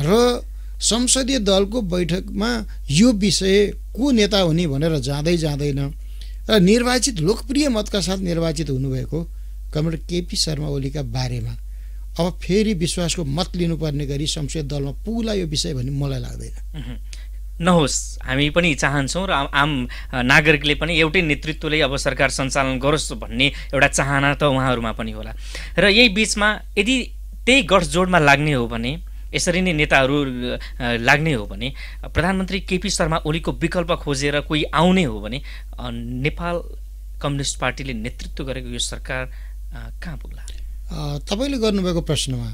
र संसदीय दलको बैठकमा यो विषय को नेता हुने भनेर जाँदैन र निर्वाचित लोकप्रिय मतका साथ निर्वाचित हुनुभएको कमरेड केपी शर्मा ओलीका बारेमा अब फेरि विश्वासको मत लिनुपर्ने गरी संसदीय दलमा पुग्ला यो विषय भन्ने मलाई लाग्दैन। नहोस्, हामी पनि चाहन्छौँ र आम नागरिकले पनि एउटै नेतृत्वले अब सरकार सञ्चालन गरोस् भन्ने एउटा चाहना त उहाँहरूमा पनि होला। र यही बिचमा यदि त्यही गठजोडमा लाग्ने हो भने, यसरी नै नेताहरू लाग्ने हो भने, प्रधानमन्त्री केपी शर्मा ओलीको विकल्प खोजेर कोही आउने हो भने नेपाल कम्युनिस्ट पार्टीले नेतृत्व गरेको यो सरकार कहाँ पुग्ला? तपाईँले गर्नुभएको प्रश्नमा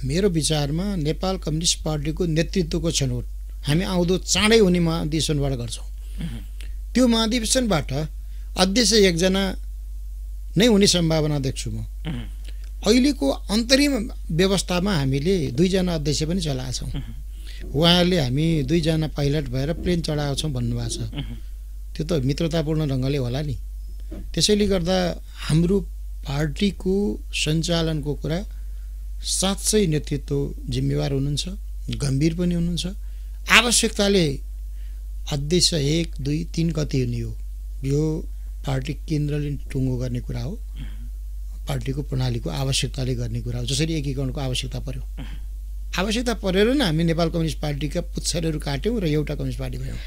मेरो विचारमा नेपाल कम्युनिस्ट पार्टीको नेतृत्वको छनौट हामी आउँदो चाँडै हुने महाधिवेशनबाट गर्छौँ। त्यो महाधिवेशनबाट अध्यक्ष एकजना नै हुने सम्भावना देख्छु म। अहिलेको अन्तरिम व्यवस्थामा हामीले 2 जना अध्यक्ष पनि चलाएका छौँ। उहाँहरूले हामी 2 जना पाइलट भएर प्लेन चढाएको छौँ भन्नुभएको छ। त्यो त मित्रतापूर्ण ढङ्गले होला नि। त्यसैले गर्दा हाम्रो पार्टीको सञ्चालनको कुरा साँच्चै नेतृत्व जिम्मेवार हुनुहुन्छ, गम्भीर पनि हुनुहुन्छ। आवश्यकताले अध्यक्ष 1, 2, 3 कति हुने हो यो पार्टी केन्द्रले टुङ्गो गर्ने कुरा हो। पार्टीको प्रणालीको आवश्यकताले गर्ने कुरा हो। जसरी एकीकरणको आवश्यकता परेर नै हामी नेपाल कम्युनिस्ट पार्टीका पुच्छरहरू काट्यौँ र एउटा कम्युनिस्ट पार्टी भयौँ।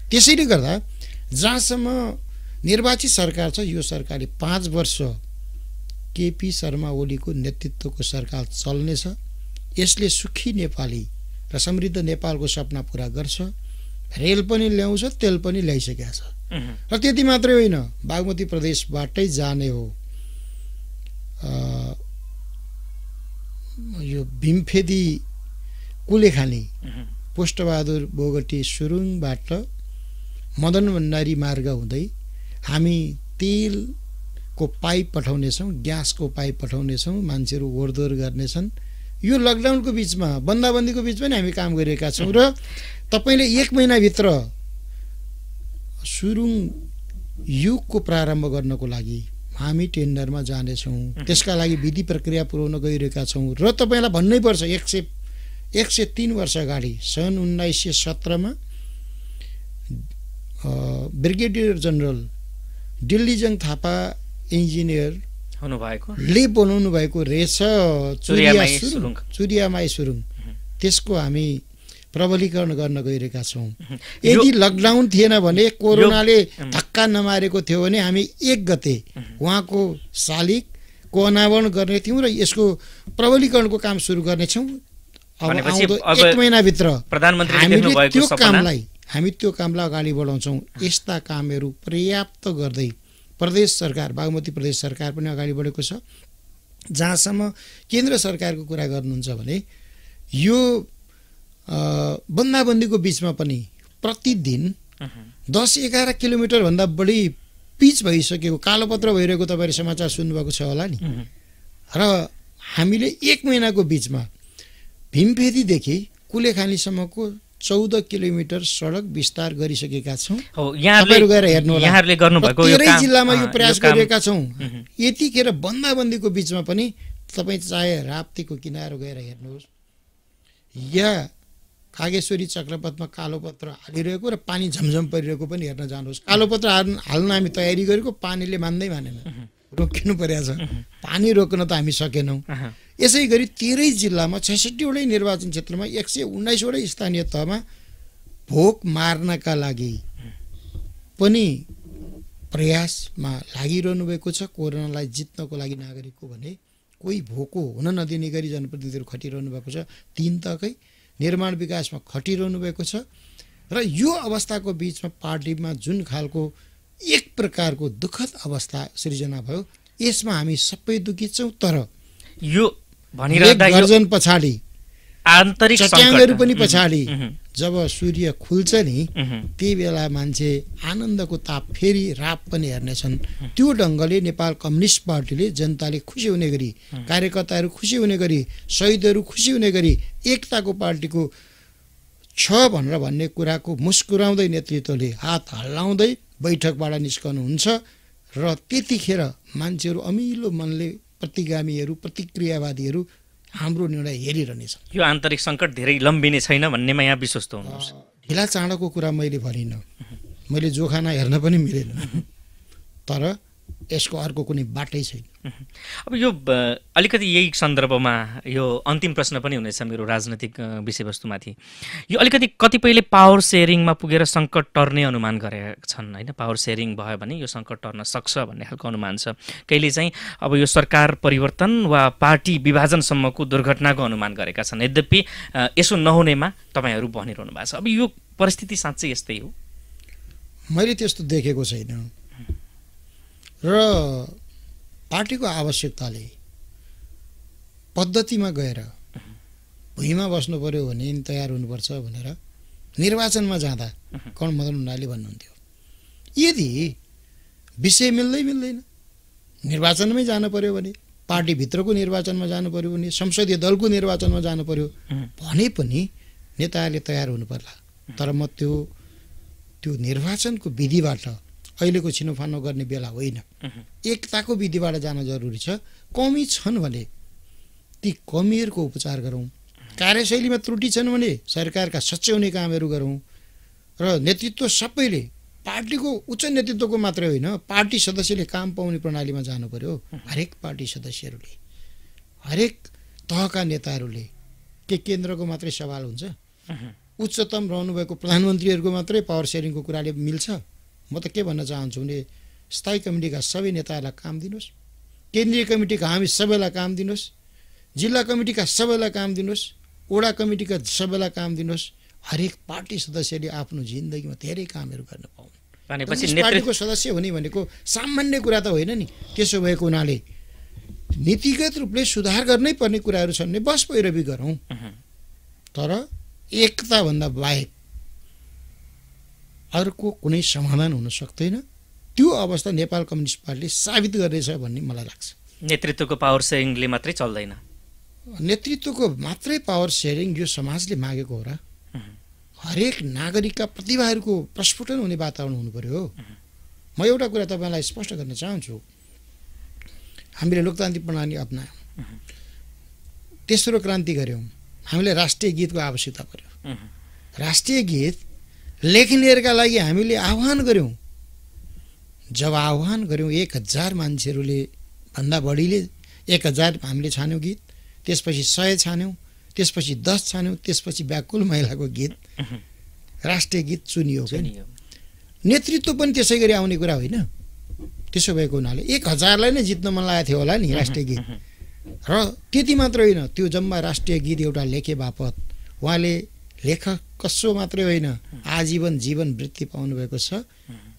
त्यसैले गर्दा जहाँसम्म निर्वाचित सरकार छ, यो सरकारले 5 वर्ष केपी शर्मा ओलीको नेतृत्वको सरकार चल्नेछ। यसले सुखी नेपाली र समृद्ध नेपालको सपना पुरा गर्छ। रेल पनि ल्याउँछ, तेल पनि ल्याइसकेको छ। र त्यति मात्रै होइन, बागमती प्रदेशबाटै जाने हो यो भीमफेदी कुलेखानी पोष्टबहादुर बोगटी सुरुङबाट मदन भण्डारी मार्ग हुँदै हामी तेलको पाइप पठाउनेछौँ, ग्यासको पाइप पठाउनेछौँ, मान्छेहरू ओहोरदोहोर गर्नेछन्। यो लकडाउनको बिचमा, बन्दाबन्दीको बिचमा नि हामी काम गरिरहेका छौँ। र तपाईँले 1 महिनाभित्र सुरुङ युगको प्रारम्भ गर्नको लागि हामी टेन्डरमा जानेछौँ। त्यसका लागि विधि प्रक्रिया पुर्याउन गइरहेका छौँ। र तपाईँलाई भन्नै पर्छ 103 वर्ष अगाडि सन् 1917 ब्रिगेडियर जनरल दिल्लीजङ थापा इन्जिनियर हुनुभएको ले बनाउनु भएको रहेछ चुरियामाई सुरुङ। त्यसको हामी प्रबलीकरण गर्न गइरहेका छौँ। यदि लकडाउन थिएन भने, कोरोनाले धक्का नमारेको थियो भने हामी 1 गते उहाँको शालिगको अनावरण गर्ने थियौँ र यसको प्रबलीकरणको काम सुरु गर्नेछौँ। अब आउँदो 1 महिनाभित्र हामी त्यो कामलाई अगाडि बढाउँछौँ। यस्ता कामहरू पर्याप्त गर्दै प्रदेश सरकार, बागमती प्रदेश सरकार पनि अगाडि बढेको छ। जहाँसम्म केन्द्र सरकारको कुरा गर्नुहुन्छ भने यो बन्दाबन्दीको बिचमा पनि प्रतिदिन 10-11 किलोमिटरभन्दा बढी पिच भइसकेको, कालोपत्र भइरहेको तपाईँले समाचार सुन्नुभएको छ होला नि। र हामीले 1 महिनाको बिचमा भीमफेदीदेखि कुलेखानीसम्मको 14 किलोमिटर सडक विस्तार गरिसकेका छौँ। तपाईँहरू गएर हेर्नु होला। तेह्रै जिल्लामा यो प्रयास गरिरहेका छौँ। यतिखेर बन्दाबन्दीको बिचमा पनि तपाईँ चाहे राप्तीको किनारो गएर हेर्नुहोस् या कागेश्वरी चक्रपथमा कालोपत्र हालिरहेको र पानी झमझम परिरहेको पनि हेर्न जानुहोस्। कालोपत्र हाल्न हामी तयारी गरेको, पानीले मानेन, रोकिनु परेको छ। पानी रोक्न त हामी सकेनौँ। यसै गरी 13 जिल्लामा 66वटै निर्वाचन क्षेत्रमा 119वटै स्थानीय तहमा भोक मार्नका लागि पनि प्रयासमा लागिरहनु भएको छ। कोरोनालाई जित्नको लागि नागरिकको भने कोही भोको हुन नदिने गरी जनप्रतिनिधिहरू खटिरहनु भएको छ। 3 तहकै निर्माण विकासमा खटिरहनु भएको छ। र यो अवस्थाको बिचमा पार्टीमा जुन खालको एक प्रकारको दुःखद अवस्था सृजना भयो, यसमा हामी सबै दुखित छौँ। तर यो भनिरहँदा गर्जन पछाडि, आन्तरिक चट्याङहरू पनि पछाडि जब सूर्य खुल्छ नि, त्यही बेला मान्छे आनन्दको ताप फेरि राप पनि हेर्नेछन्। त्यो ढङ्गले नेपाल कम्युनिस्ट पार्टीले जनताले खुसी हुने गरी, कार्यकर्ताहरू खुसी हुने गरी, शहीदहरू खुसी हुने गरी एकताको पार्टीको छ भनेर भन्ने कुराको मुस्कुराउँदै नेतृत्वले हात हल्लाउँदै बैठकबाट निस्कनुहुन्छ। र त्यतिखेर मान्छेहरू अमिलो मनले, प्रतिगामीहरू, प्रतिक्रियावादीहरू हाम्रो निर्णय हेरिरहनेछ। यो आन्तरिक सङ्कट धेरै लम्बिने छैन भन्नेमा यहाँ विश्वस्त हुनुहुन्छ? ढिला चाँडोको कुरा मैले भनिनँ, मैले जोखाना हेर्न पनि मिलेन। तर यसको अर्को कुनै बाटै छैन। अब यो अलिकति यही सन्दर्भमा यो अन्तिम प्रश्न पनि हुनेछ मेरो राजनैतिक विषयवस्तुमाथि। यो अलिकति कतिपयले पावर सेयरिङमा पुगेर सङ्कट टर्ने अनुमान गरेका छन् होइन? पावर सेयरिङ भयो भने यो सङ्कट टर्न सक्छ भन्ने खालको अनुमान छ। कहिले चाहिँ अब यो सरकार परिवर्तन वा पार्टी विभाजनसम्मको दुर्घटनाको अनुमान गरेका छन्। यद्यपि यसो नहुनेमा तपाईँहरू भनिरहनु भएको छ। अब यो परिस्थिति साँच्चै यस्तै हो? मैले त्यस्तो देखेको छैन। र पार्टीको आवश्यकताले पद्धतिमा गएर भुइँमा बस्नु पर्यो भने तयार हुनुपर्छ भनेर निर्वाचनमा जाँदा कर्ण मदन हुन्डाले भन्नुहुन्थ्यो। यदि विषय मिल्दैन, निर्वाचनमै जानु पर्यो भने, पार्टीभित्रको निर्वाचनमा जानु पर्यो भने, संसदीय दलको निर्वाचनमा जानु पर्यो भने पनि नेताहरूले तयार हुनु पर्ला। तर म त्यो निर्वाचनको विधिबाट अहिलेको छिनोफानो गर्ने बेला होइन। एकताको विधिबाट जान जरुरी छ। कमी छन् भने ती कमीहरूको उपचार गरौँ। कार्यशैलीमा त्रुटि छन् भने सरकारका सच्याउने कामहरू गरौँ। र नेतृत्व सबैले, पार्टीको उच्च नेतृत्वको मात्रै होइन, पार्टी सदस्यले काम पाउने प्रणालीमा जानु पर्यो। हरेक पार्टी सदस्यहरूले, हरेक तहका नेताहरूले, के केन्द्रको मात्रै सवाल हुन्छ? उच्चतम रहनुभएको प्रधानमन्त्रीहरूको मात्रै पावर सेयरिङको कुराले मिल्छ? म त के भन्न चाहन्छु भने स्थायी कमिटीका सबै नेताहरूलाई काम दिनुहोस्, केन्द्रीय कमिटीका हामी सबैलाई काम दिनुहोस्, जिल्ला कमिटीका सबैलाई काम दिनुहोस्, वडा कमिटीका सबैलाई काम दिनुहोस्। हरेक पार्टी सदस्यले आफ्नो जिन्दगीमा धेरै कामहरू गर्न पाउन्। पार्टीको सदस्य हुने भनेको सामान्य कुरा त होइन नि। त्यसो भएको हुनाले नीतिगत रूपले सुधार गर्नै पर्ने कुराहरू छन् भने बस पैरवी गरौँ। तर एकताभन्दा बाहेक अर्को कुनै समाधान हुन सक्दैन। त्यो अवस्था नेपाल कम्युनिस्ट पार्टीले साबित गर्दैछ भन्ने मलाई लाग्छ। नेतृत्वको पावर सेयरिङले मात्रै चल्दैन। नेतृत्वको मात्रै पावर सेयरिङ यो समाजले मागेको हो र? हरेक नागरिकका प्रतिभाहरूको प्रस्फुटन हुने वातावरण हुनु पर्यो। म एउटा कुरा तपाईँलाई स्पष्ट गर्न चाहन्छु। हामीले लोकतान्त्रिक प्रणाली अपनायौँ, तेस्रो क्रान्ति गऱ्यौँ, हामीले राष्ट्रिय गीतको आवश्यकता पर्यो। राष्ट्रिय गीत लेख्नेहरूका लागि हामीले आह्वान गऱ्यौँ। जब आह्वान गऱ्यौँ 1000 मान्छेहरूले भन्दा बढीले 1000 हामीले छान्यौँ गीत, त्यसपछि 100 छान्यौँ, त्यसपछि 10 छान्यौँ, त्यसपछि व्याकुल महिलाको गीत राष्ट्रिय गीत चुनियो। नेतृत्व पनि त्यसै गरी आउने कुरा होइन। त्यसो भएको हुनाले 1000लाई नै जित्न मन लागेको थियो होला नि राष्ट्रिय गीत। र त्यति मात्र होइन, त्यो जम्मा राष्ट्रिय गीत एउटा लेखे बापत उहाँले लेखक कसो मात्रै होइन, आजीवन जीवन वृत्ति पाउनुभएको छ।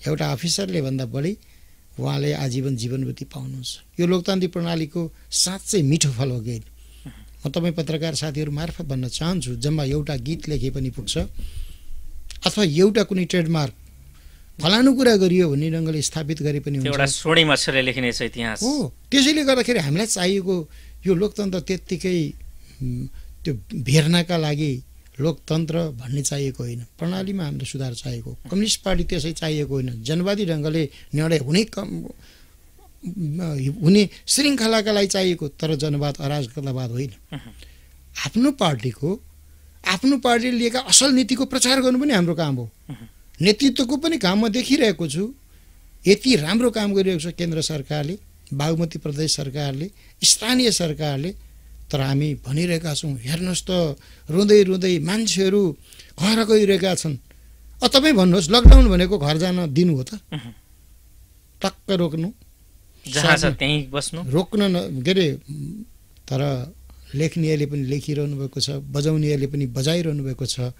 एउटा अफिसरले भन्दा बढी उहाँले आजीवन जीवन वृत्ति पाउनुहुन्छ। यो लोकतान्त्रिक प्रणालीको साँच्चै मिठो फल हो कि म तपाईँ पत्रकार साथीहरू मार्फत भन्न चाहन्छु, जम्मा एउटा गीत लेखे पनि पुग्छ अथवा एउटा कुनै ट्रेडमार्क फलानु कुरा गरियो भन्ने ढङ्गले स्थापित गरे पनि हुन्छ। एउटा स्वर्णिम अक्षरले लेखिने छ इतिहास हो। त्यसैले गर्दाखेरि हामीलाई चाहिएको यो लोकतन्त्र त्यत्तिकै त्यो भेर्नका लागि लोकतन्त्र भन्ने चाहिएको होइन, प्रणालीमा हाम्रो सुधार चाहिएको। कम्युनिस्ट पार्टी त्यसै चाहिएको होइन, जनवादी ढङ्गले निर्णय हुने श्रृङ्खलाका लागि चाहिएको, तर जनवाद अराजकतावाद होइन। आफ्नो पार्टीले लिएका असल नीतिको प्रचार गर्नु पनि हाम्रो काम हो। नेतृत्वको पनि काम म देखिरहेको छु। यति राम्रो काम गरिरहेको छ केन्द्र सरकारले, बागमती प्रदेश सरकारले, स्थानीय सरकारले, तर हामी भनिरहेका छौँ हेर्नुहोस् त रुँदै रुँदै मान्छेहरू घर गइरहेका छन्। तपाईँ भन्नुहोस् लकडाउन भनेको घर जान दिनु हो त? टक्क रोक्नु, जहाँ छ त्यहीँ बस्नु, रोक्न के अरे। तर लेख्नेहरूले पनि लेखिरहनु भएको छ, बजाउनेहरूले पनि बजाइरहनु भएको छ।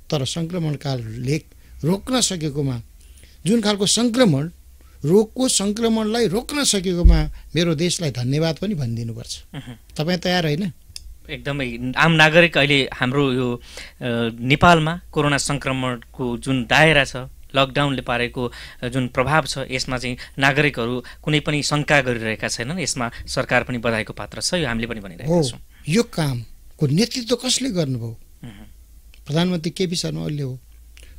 तर सङ्क्रमणकाल रोक्न सकेकोमा, जुन खालको सङ्क्रमण, रोगको सङ्क्रमणलाई रोक्न सकेकोमा मेरो देशलाई धन्यवाद पनि भनिदिनुपर्छ। तपाईँ तयार होइन? एकदमै आम नागरिक अहिले हाम्रो यो नेपालमा कोरोना सङ्क्रमणको जुन दायरा छ, लकडाउनले पारेको जुन प्रभाव छ, यसमा चाहिँ नागरिकहरू कुनै पनि शङ्का गरिरहेका छैनन्। यसमा सरकार पनि बधाईको पात्र छ, यो हामीले पनि भनिरहेका छौँ। यो कामको नेतृत्व कसले गर्नुभयो? प्रधानमन्त्री केपी शर्मा ओलीले हो।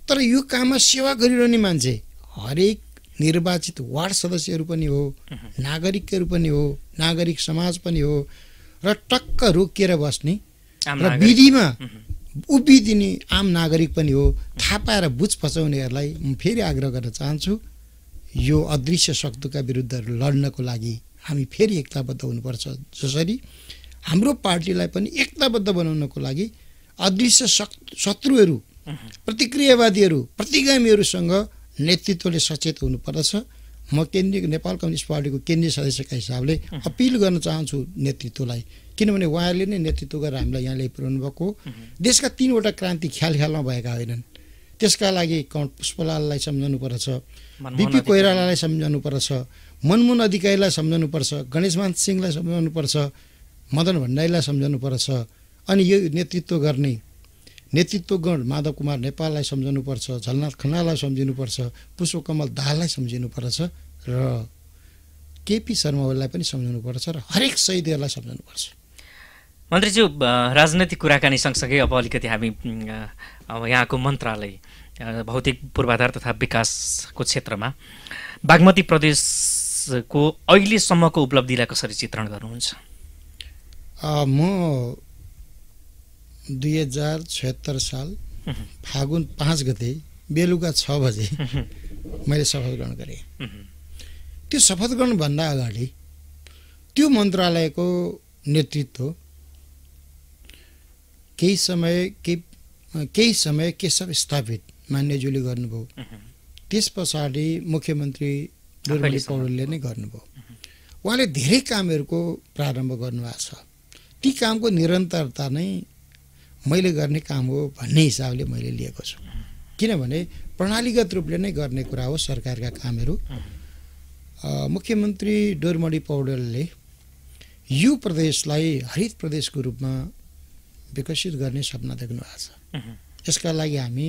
तर यो काममा सेवा गरिरहने मान्छे हरेक निर्वाचित वार्ड सदस्यहरू पनि हो, नागरिकहरू पनि हो, नागरिक समाज पनि हो, र टक्क रोकिएर बस्ने र विधिमा उभिदिने आम नागरिक पनि हो। थाहा पाएर बुझ फचाउनेहरूलाई म फेरि आग्रह गर्न चाहन्छु, यो अदृश्य शक्तिका विरुद्ध लड्नको लागि हामी फेरि एकताबद्ध हुनुपर्छ। जसरी हाम्रो पार्टीलाई पनि एकताबद्ध बनाउनको लागि अदृश्य शत्रुहरू, प्रतिक्रियावादीहरू, प्रतिगामीहरूसँग नेतृत्वले सचेत हुनुपर्दछ। म नेपाल कम्युनिस्ट पार्टीको केन्द्रीय सदस्यका हिसाबले अपिल गर्न चाहन्छु नेतृत्वलाई, किनभने उहाँहरूले नै नेतृत्व गरेर हामीलाई यहाँ ल्याइपुर्याउनु भएको। देशका 3वटा क्रान्ति ख्यालमा भएका होइनन्। त्यसका लागि पुष्पलाललाई सम्झाउनुपर्छ, बिपी कोइरालालाई सम्झाउनुपर्छ, मनमोहन अधिकारीलाई सम्झाउनुपर्छ, गणेशमान सिंहलाई सम्झाउनुपर्छ, मदन भण्डारीलाई सम्झाउनुपर्छ, अनि यो नेतृत्वगण माधव कुमार नेपाललाई सम्झाउनुपर्छ, झलनाथ खनाललाई सम्झिनुपर्छ, पुष्पकमल दाहाललाई सम्झिनुपर्छ, र केपी शर्मा ओलीलाई पनि सम्झाउनुपर्छ, र हरेक शहीदहरूलाई सम्झाउनुपर्छ। मन्त्रीज्यू, राजनैतिक कुराकानी सँगसँगै अब अलिकति हामी अब यहाँको मन्त्रालय भौतिक पूर्वाधार तथा विकासको क्षेत्रमा बागमती प्रदेशको अहिलेसम्मको उपलब्धिलाई कसरी चित्रण गर्नुहुन्छ? म 2076 साल फागुन 5 गते बेलुका 6 बजे मैले शपथ ग्रहण गरेँ। त्यो शपथ ग्रहणभन्दा अगाडि त्यो मन्त्रालयको नेतृत्व केही समय केशव स्थापित मान्यज्यूले गर्नुभयो। त्यस पछाडि मुख्यमन्त्री डोरमणि पौडेलले नै गर्नुभयो। उहाँले धेरै कामहरूको प्रारम्भ गर्नुभएको छ। ती कामको निरन्तरता नै मैले गर्ने काम हो भन्ने हिसाबले मैले लिएको छु। किनभने प्रणालीगत रूपले नै गर्ने कुरा हो सरकारका कामहरू। मुख्यमन्त्री डोरमणि पौडेलले यो प्रदेशलाई हरित प्रदेशको रूपमा विकसित गर्ने सपना देख्नु भएको छ। यसका लागि हामी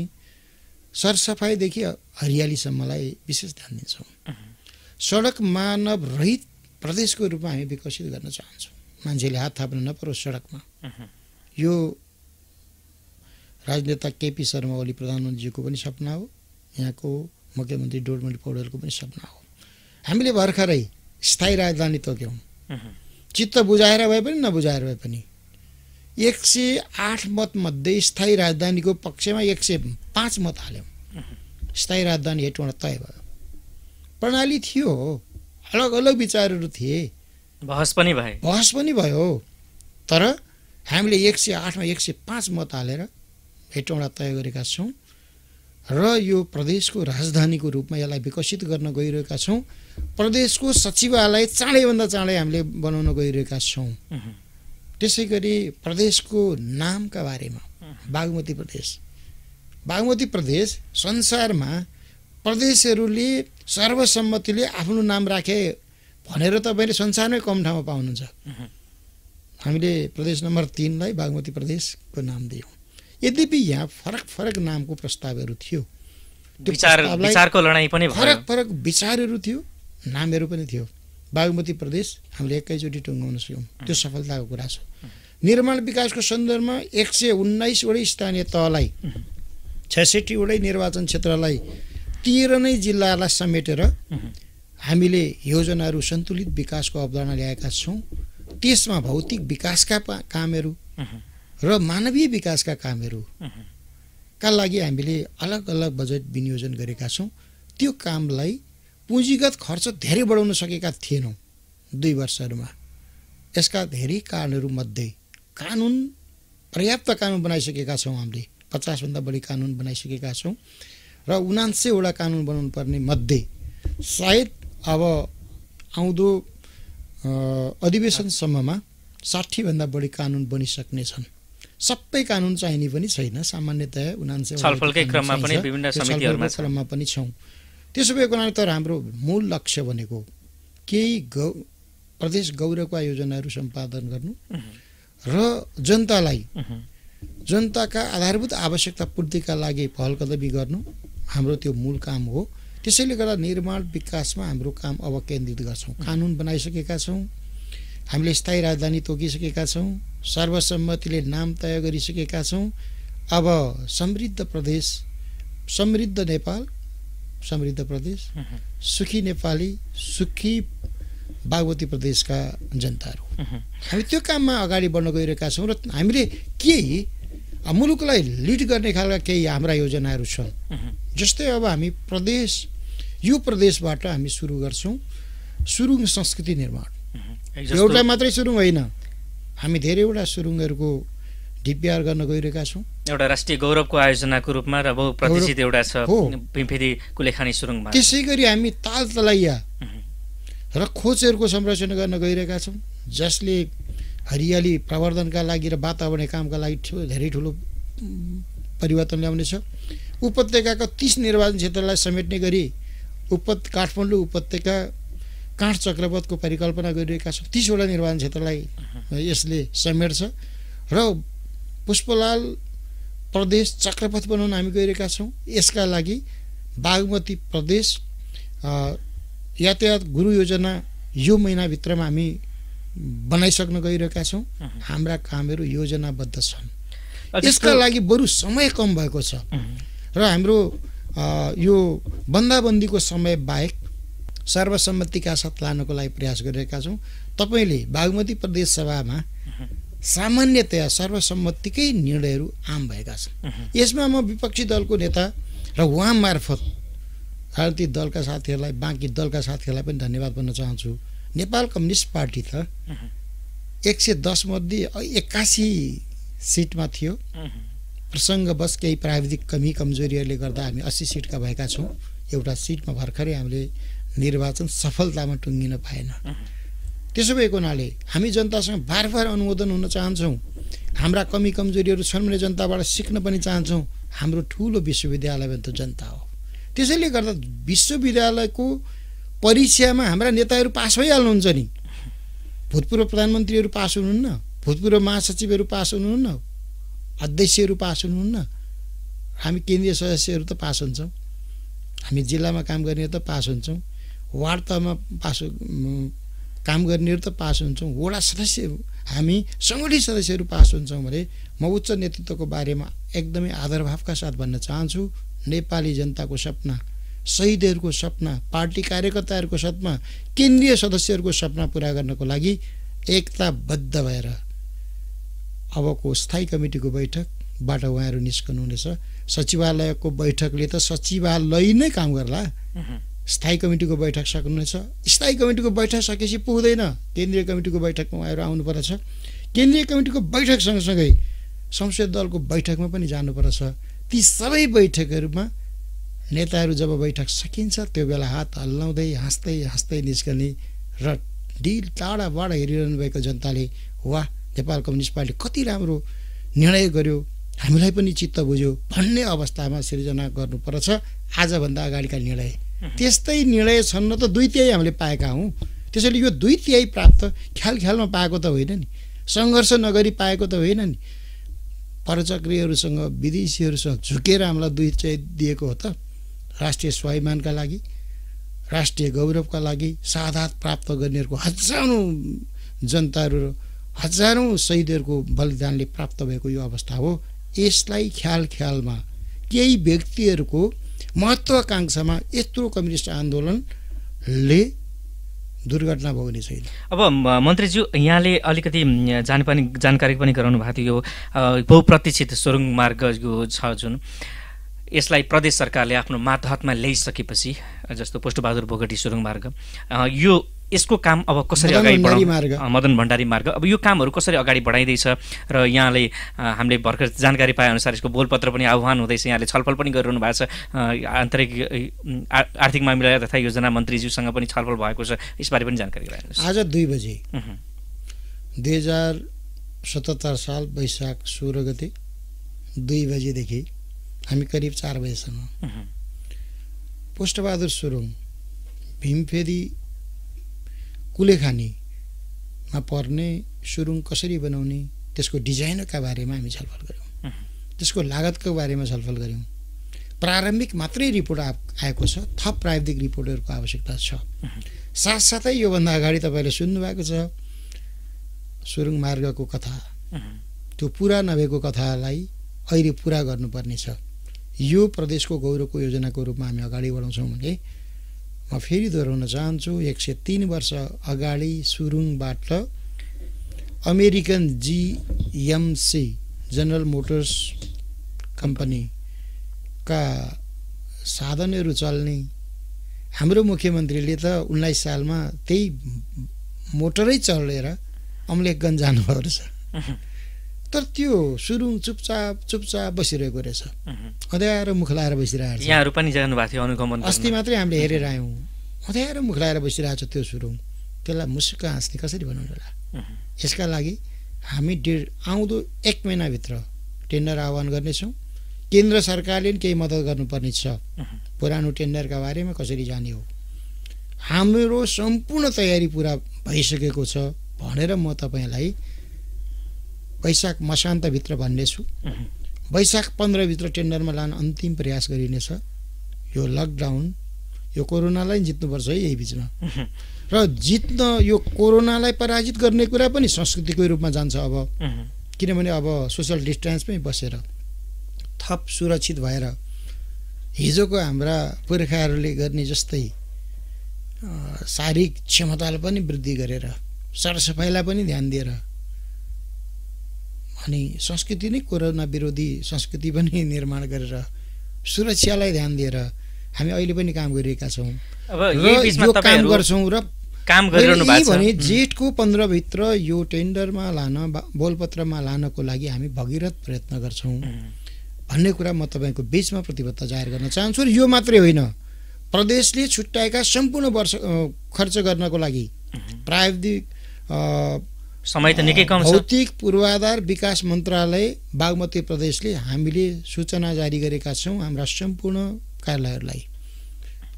सरसफाइदेखि हरियालीसम्मलाई विशेष ध्यान दिन्छौँ। सडक मानव रहित प्रदेशको रूपमा हामी विकसित गर्न चाहन्छौँ। मान्छेले हात थाप्न नपरोस् सडकमा। यो राजनेता केपी शर्मा ओली प्रधानमन्त्रीजीको पनि सपना हो, यहाँको मुख्यमन्त्री डोरमणि पौडेलको पनि सपना हो। हामीले भर्खरै स्थायी राजधानी तोक्यौँ। चित्त बुझाएर भए पनि नबुझाएर भए पनि 108 मत मध्ये स्थायी राजधानीको पक्षमा 105 मत हाल्यौँ। स्थायी राजधानी हेटुँडा तय भयो। प्रणाली थियो, अलग अलग विचारहरू थिए, बहस पनि भयो। तर हामीले 108 मा 105 मत हालेर हेटौँडा तय गरेका छौँ र यो प्रदेशको राजधानीको रूपमा यसलाई विकसित गर्न गइरहेका छौँ। प्रदेशको सचिवालय चाँडैभन्दा चाँडै हामीले बनाउन गइरहेका छौँ। त्यसै गरी प्रदेशको नामका बारेमा बागमती प्रदेश संसारमा प्रदेशहरूले सर्वसम्मतिले आफ्नो नाम राखे भनेर तपाईँले संसारमै कम ठाउँमा पाउनुहुन्छ। हामीले प्रदेश नम्बर 3 लाई बागमती प्रदेशको नाम दियौँ। यद्यपि यहाँ फरक नामको प्रस्तावहरू थियो, विचारको लडाईँ पनि भयो, फरक विचारहरू थियो, नामहरू पनि थियो। बागमती प्रदेश हामीले एकैचोटि टुङ्गाउन सक्यौँ, त्यो सफलताको कुरा छ। निर्माण विकासको सन्दर्भमा 119 वटै स्थानीय तहलाई 66 वटै निर्वाचन क्षेत्रलाई 13 नै जिल्लालाई समेटेर हामीले योजनाहरू सन्तुलित विकासको अवधारणा ल्याएका छौँ। त्यसमा भौतिक विकासका कामहरू र मानवीय विकासका कामहरूका लागि हामीले अलग अलग बजेट विनियोजन गरेका छौँ। त्यो कामलाई पुँजीगत खर्च धेरै बढाउन सकेका थिएनौँ 2 वर्षहरूमा। यसका धेरै कारणहरूमध्ये पर्याप्त कानुन बनाइसकेका छौँ। हामीले 50 भन्दा बढी कानुन बनाइसकेका छौँ र 79 वटा कानुन बनाउनु पर्ने मध्ये सायद अब आउँदो अधिवेशनसम्ममा 60 भन्दा बढी कानुन बनिसक्ने छन्। सबै कानुन चाहिने पनि छैन, सामान्यतया 79 छलफलकै क्रममा पनि विभिन्न समितिहरूमा पनि छौँ। त्यसो भएको हुनाले तर हाम्रो मूल लक्ष्य भनेको केही प्रदेश गौरवका योजनाहरू सम्पादन गर्नु र जनताका आधारभूत आवश्यकता पूर्तिका लागि पहल कदमी गर्नु हाम्रो त्यो मूल काम हो। त्यसैले गर्दा निर्माण विकासमा हाम्रो काम अब केन्द्रित गर्छौँ। कानुन बनाइसकेका छौँ, हामीले स्थायी राजधानी तोकिसकेका छौँ, सर्वसम्मतिले नाम तय गरिसकेका छौँ। अब समृद्ध प्रदेश, समृद्ध नेपाल, समृद्ध प्रदेश, सुखी नेपाली, सुखी बागमती प्रदेशका जनताहरू, हामी त्यो काममा अगाडि बढ्न गइरहेका छौँ। र हामीले केही मुलुकलाई लिड गर्ने खालका केही हाम्रा योजनाहरू छन्। जस्तै अब हामी यो प्रदेशबाट हामी सुरु गर्छौँ सुरुङ संस्कृति निर्माण। एउटा मात्रै सुरुङ होइन, हामी धेरैवटा सुरुङहरूको डिपिआर गर्न गइरहेका छौँ। एउटा राष्ट्रिय गौरवको आयोजनाको रूपमा र बहुप्रतिष्ठित एउटा छ पिम्फेदी कुलेखानी सुरुङमा। त्यसै गरी हामी ताल तलैया र खोजहरूको संरक्षण गर्न गइरहेका छौँ, जसले हरियाली प्रवर्धनका लागि र वातावरणीय कामका लागि धेरै ठुलो परिवर्तन ल्याउनेछ। उपत्यकाका 30 निर्वाचन क्षेत्रलाई समेट्ने गरी काठमाडौँ उपत्यका काठ चक्रपथको परिकल्पना गरिरहेका छौँ। 30 वटा निर्वाचन क्षेत्रलाई यसले समेट्छ र पुष्पलाल प्रदेश चक्रपथ बनाउन हामी गइरहेका छौँ। यसका लागि बागमती प्रदेश यातायात गुरु योजना यो महिनाभित्रमा हामी बनाइसक्न गइरहेका छौँ। हाम्रा कामहरू योजनाबद्ध छन्। यसका लागि बरु समय कम भएको छ र हाम्रो यो बन्दाबन्दीको समय बाहेक सर्वसम्मतिका साथ लानको लागि प्रयास गरिरहेका छौँ। तपाईँले बागमती प्रदेश सभामा सामान्यतया सर्वसम्मतिकै निर्णयहरू आम भएका छन्। यसमा म विपक्षी दलको नेता र उहाँ मार्फत राजनीतिक दलका साथीहरूलाई, बाँकी दलका साथीहरूलाई पनि धन्यवाद भन्न चाहन्छु। नेपाल कम्युनिस्ट पार्टी त 110 मध्ये 81 सिटमा थियो। प्रसङ्गवश केही प्राविधिक कमजोरीहरूले गर्दा हामी 80 सिटका भएका छौँ। एउटा सिटमा भर्खरै हामीले निर्वाचन सफलतामा टुङ्गिन पाएन। त्यसो भएको हुनाले हामी जनतासँग बार अनुमोदन हुन चाहन्छौँ। हाम्रा कमजोरीहरू छन् भने जनताबाट सिक्न पनि चाहन्छौँ। हाम्रो ठुलो विश्वविद्यालय भने त जनता हो। त्यसैले गर्दा विश्वविद्यालयको परीक्षामा हाम्रा नेताहरू पास भइहाल्नुहुन्छ नि। भूतपूर्व प्रधानमन्त्रीहरू पास हुनुहुन्न, भूतपूर्व महासचिवहरू पास हुनुहुन्न, अध्यक्षहरू पास हुनुहुन्न। हामी केन्द्रीय सदस्यहरू त पास हुन्छौँ, हामी जिल्लामा काम गर्नेहरू त पास हुन्छौँ, वार्ड तहमा काम गर्नेहरू त पास हुन्छौँ, वडा सदस्यहरू, हामी सङ्गठित सदस्यहरू पास हुन्छौँ भने म उच्च नेतृत्वको बारेमा एकदमै आदरभावका साथ भन्न चाहन्छु। नेपाली जनताको सपना, शहीदहरूको सपना, पार्टी कार्यकर्ताहरूको सपना, केन्द्रीय सदस्यहरूको सपना पुरा गर्नको लागि एकताबद्ध भएर अबको स्थायी कमिटीको बैठकबाट उहाँहरू निस्कनुहुनेछ। सचिवालयको बैठकले त सचिवालय नै काम गर्ला, स्थायी कमिटीको बैठक सक्नुहुनेछ। स्थायी कमिटीको बैठक सकेपछि पुग्दैन, केन्द्रीय कमिटीको बैठकमा उहाँहरू आउनुपर्छ। केन्द्रीय कमिटीको बैठक सँगसँगै संसदीय दलको बैठकमा पनि जानुपर्छ। ती सबै बैठकहरूमा नेताहरू जब बैठक सकिन्छ त्यो बेला हात हल्लाउँदै हाँस्दै हाँस्दै निस्कने र टाढाबाट हेरिरहनु भएको जनताले वाह नेपाल कम्युनिस्ट पार्टी कति राम्रो निर्णय गर्यो, हामीलाई पनि चित्त बुझ्यो भन्ने अवस्थामा सिर्जना गर्नुपर्छ आजभन्दा अगाडिका निर्णय। त्यस्तै निर्णय छन् न त 2/3 हामीले पाएका हौँ। त्यसैले यो 2/3 प्राप्त ख्यालमा पाएको त होइन नि, सङ्घर्ष नगरी पाएको त होइन नि, परचक्रीहरूसँग विदेशीहरूसँग झुकेर हामीलाई 2/3 दिएको हो त। राष्ट्रिय स्वाभिमानका लागि, राष्ट्रिय गौरवका लागि साधात प्राप्त गर्नेहरूको हजारौँ जनताहरू र हजारौँ शहीदहरूको बलिदानले प्राप्त भएको यो अवस्था हो। यसलाई ख्यालमा केही व्यक्तिहरूको महत्त्वाकांक्षामा यत्रो कम्युनिस्ट आन्दोलनले दुर्घटना भोग्ने छैन। अब मन्त्रीज्यू यहाँले अलिकति जानकारी पनि गराउनु भएको थियो, यो बहुप्रतीक्षित सुरुङ मार्ग यो छ जुन यसलाई प्रदेश सरकारले आफ्नो मातहतमा ल्याइसकेपछि जस्तो पोष्टबहादुर बोगटी सुरुङ मार्ग यो यसको काम अब कसरी अगाडि बढाउने, मदन भण्डारी मार्ग अब यो कामहरू कसरी अगाडि बढाइँदैछ र यहाँले हामीले भर्खर जानकारी पाए अनुसार यसको बोलपत्र पनि आह्वान हुँदैछ, यहाँले छलफल पनि गरिरहनु भएको छ, आन्तरिक आर्थिक मामिला तथा योजना मन्त्रीज्यूसँग पनि छलफल भएको छ, यसबारे पनि जानकारी गराइदिनुहोस्। आज 2 बजे 2077 साल वैशाख 16 गते 2 बजेदेखि हामी करिब 4 बजेसम्म पोष्टबहादुर सुरुङ भीमफेदी कुलेखानीमा पर्ने सुरुङ कसरी बनाउने त्यसको डिजाइनका बारेमा हामी छलफल गऱ्यौँ, त्यसको लागतको बारेमा छलफल गऱ्यौँ। प्रारम्भिक मात्रै रिपोर्ट आएको छ, थप प्राविधिक रिपोर्टहरूको आवश्यकता छ। साथसाथै योभन्दा अगाडि तपाईँले सुन्नुभएको छ सुरुङ मार्गको कथा, त्यो पुरा नभएको कथालाई अहिले पुरा गर्नुपर्ने छ। यो प्रदेशको गौरवको योजनाको रूपमा हामी अगाडि बढाउँछौँ भने म फेरि दोहोऱ्याउन चाहन्छु 103 वर्ष अगाडि सुरुङबाट अमेरिकन GMC जनरल मोटर्स कम्पनीका साधनहरू चल्ने हाम्रो मुख्यमन्त्रीले त 19 सालमा त्यही मोटरै चलेर अम्लेखगञ्ज जानुभएको रहेछ। तर त्यो सुरुङ चुपचाप बसिरहेको रहेछ, अँध्यारो मुख लाएर बसिरहेको छ। यहाँहरू पनि जानुभएको थियो अनुगमन, अस्ति मात्रै हामीले हेरेर आयौँ, अँध्यारो मुख लाएर बसिरहेको छ त्यो सुरुङ। त्यसलाई मुसुक्क हाँस्ने कसरी बनाउनु होला? यसका लागि हामी आउँदो 1 महिनाभित्र टेन्डर आह्वान गर्नेछौँ। केन्द्र सरकारले पनि केही मद्दत गर्नुपर्ने छ, पुरानो टेन्डरका बारेमा कसरी जाने हो। हाम्रो सम्पूर्ण तयारी पुरा भइसकेको छ भनेर म तपाईँलाई वैशाख मसान्तभित्र भन्नेछु। वैशाख 15 भित्र टेन्डरमा लान अन्तिम प्रयास गरिनेछ। यो लकडाउन, यो कोरोनालाई जित्नुपर्छ है यही बिचमा, र जित्न यो कोरोनालाई पराजित गर्ने कुरा पनि संस्कृतिकै रूपमा जान्छ अब, किनभने अब सोसल डिस्टेन्समै बसेर थप सुरक्षित भएर हिजोको हाम्रा पुर्खाहरूले गर्ने जस्तै शारीरिक क्षमतालाई पनि वृद्धि गरेर सरसफाइलाई पनि ध्यान दिएर अनि संस्कृति नै कोरोना विरोधी संस्कृति पनि निर्माण गरेर सुरक्षालाई ध्यान दिएर हामी अहिले पनि काम गरिरहेका छौँ। अब यही बीचमा काम गर्छौँ र काम गरिरहनु भएको छ भने जेठको 15 भित्र यो टेन्डरमा लान, बोलपत्रमा लानको लागि हामी भगीरथ प्रयत्न गर्छौँ भन्ने कुरा म तपाईँको बीचमा प्रतिबद्धता जाहेर गर्न चाहन्छु। र यो मात्रै होइन, प्रदेशले छुट्याएका सम्पूर्ण वर्ष खर्च गर्नको लागि प्राविधिक समय त निकै कम छ। भौतिक पूर्वाधार विकास मन्त्रालय बागमती प्रदेशले हामीले सूचना जारी गरेका छौँ हाम्रा सम्पूर्ण कार्यालयहरूलाई।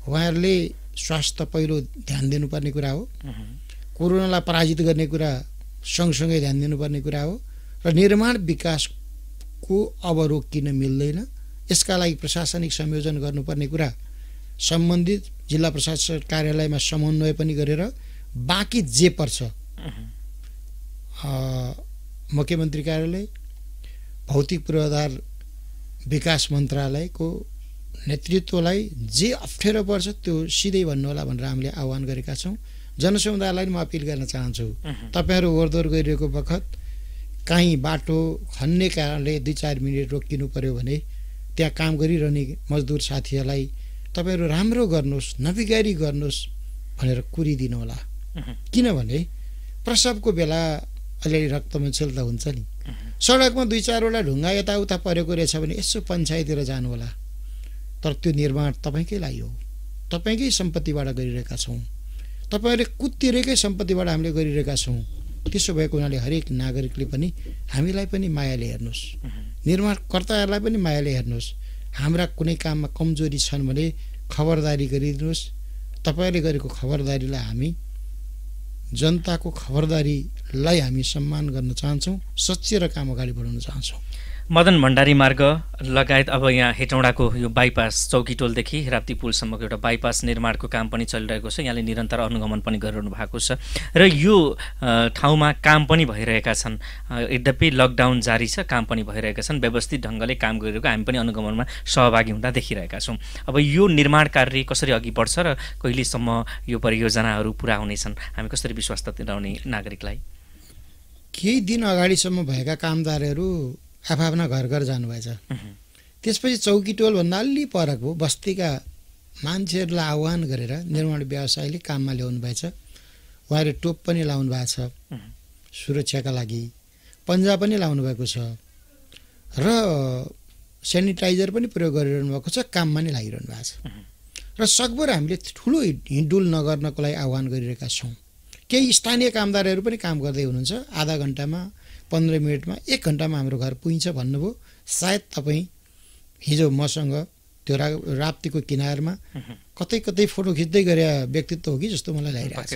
उहाँहरूले स्वास्थ्य पहिलो ध्यान दिनुपर्ने कुरा हो, कोरोनालाई पराजित गर्ने कुरा सँगसँगै ध्यान दिनुपर्ने कुरा हो, र निर्माण विकासको अब रोकिन मिल्दैन। यसका लागि प्रशासनिक संयोजन गर्नुपर्ने कुरा सम्बन्धित जिल्ला प्रशासन कार्यालयमा समन्वय पनि गरेर बाँकी जे पर्छ मुख्यमन्त्री कार्यालय, भौतिक पूर्वाधार विकास मन्त्रालयको नेतृत्वलाई जे अप्ठ्यारो पर्छ त्यो सिधै भन्नुहोला भनेर हामीले आह्वान गरेका छौँ। जनसमुदायलाई म अपिल गर्न चाहन्छु, तपाईँहरू ओहोरदोहोर गरिरहेको बखत काहीँ बाटो खन्ने कारणले 2-4 मिनट रोकिनु पर्यो भने त्यहाँ काम गरिरहने मजदुर साथीहरूलाई तपाईँहरू राम्रो गर्नुहोस्, नबिगारी गर्नुहोस् भनेर कुरिदिनु होला। किनभने प्रसवको बेला अलिअलि रक्तमञ्चल त हुन्छ नि, सडकमा 2-4वटा ढुङ्गा यताउता परेको रहेछ भने यसो पञ्चायततिर जानु होला। तर त्यो निर्माण तपाईँकै लागि हो, तपाईँकै सम्पत्तिबाट गरिरहेका छौँ, तपाईँहरूले कुतिरेकै सम्पत्तिबाट हामीले गरिरहेका छौँ। त्यसो भएको हुनाले हरेक नागरिकले पनि हामीलाई पनि मायाले हेर्नुहोस्, निर्माणकर्ताहरूलाई पनि मायाले हेर्नुहोस्। हाम्रा कुनै काममा कमजोरी छन् भने खबरदारी गरिदिनुहोस्। तपाईँले गरेको खबरदारीलाई हामी जनताको खबरदारीलाई हामी सम्मान गर्न चाहन्छौँ, सच्चै र काम अगाडि बढाउन चाहन्छौँ। मदन भण्डारी मार्ग लगायत अब यहाँ हेटौँडाको यो बाइपास चौकीटोलदेखि राप्ती पुलसम्मको एउटा बाइपास निर्माणको काम पनि चलिरहेको छ। यहाँले निरन्तर अनुगमन पनि गरिरहनु भएको छ र यो ठाउँमा काम पनि भइरहेका छन्। यद्यपि लकडाउन जारी छ, काम पनि भइरहेका छन्, व्यवस्थित ढङ्गले काम गरिरहेको हामी पनि अनुगमनमा सहभागी हुँदा देखिरहेका छौँ। अब यो निर्माण कार्य कसरी अघि बढ्छ र कहिलेसम्म यो परियोजनाहरू पुरा हुनेछन्, हामी कसरी विश्वास दिलाउने नागरिकलाई? केही दिन अगाडिसम्म भएका कामदारहरू आफ्ना घर घर जानुभएछ। त्यसपछि चौकीटोल भन्दा अलि परको बस्तीका मान्छेहरूलाई आह्वान गरेर निर्माण व्यवसायले काममा ल्याउनु भएछ। उहाँले टोप पनि लाउनु भएको छ सुरक्षाका लागि, पन्जा पनि लाउनु भएको छ र सेनिटाइजर पनि प्रयोग गरिरहनु भएको छ, काममा नै लागिरहनु भएको छ। र सकभर हामीले ठुलो हिँडुल नगर्नको लागि आह्वान गरिरहेका छौँ। केही स्थानीय कामदारहरू पनि काम गर्दै हुनुहुन्छ, आधा घन्टामा 15 मिनटमा 1 घन्टामा हाम्रो घर पुगिन्छ भन्नुभयो। सायद तपाईँ हिजो मसँग त्यो राप्तीको किनारमा कतै कतै फोटो खिच्दै गरे व्यक्तित्व हो कि जस्तो मलाई लागिरहेको छ,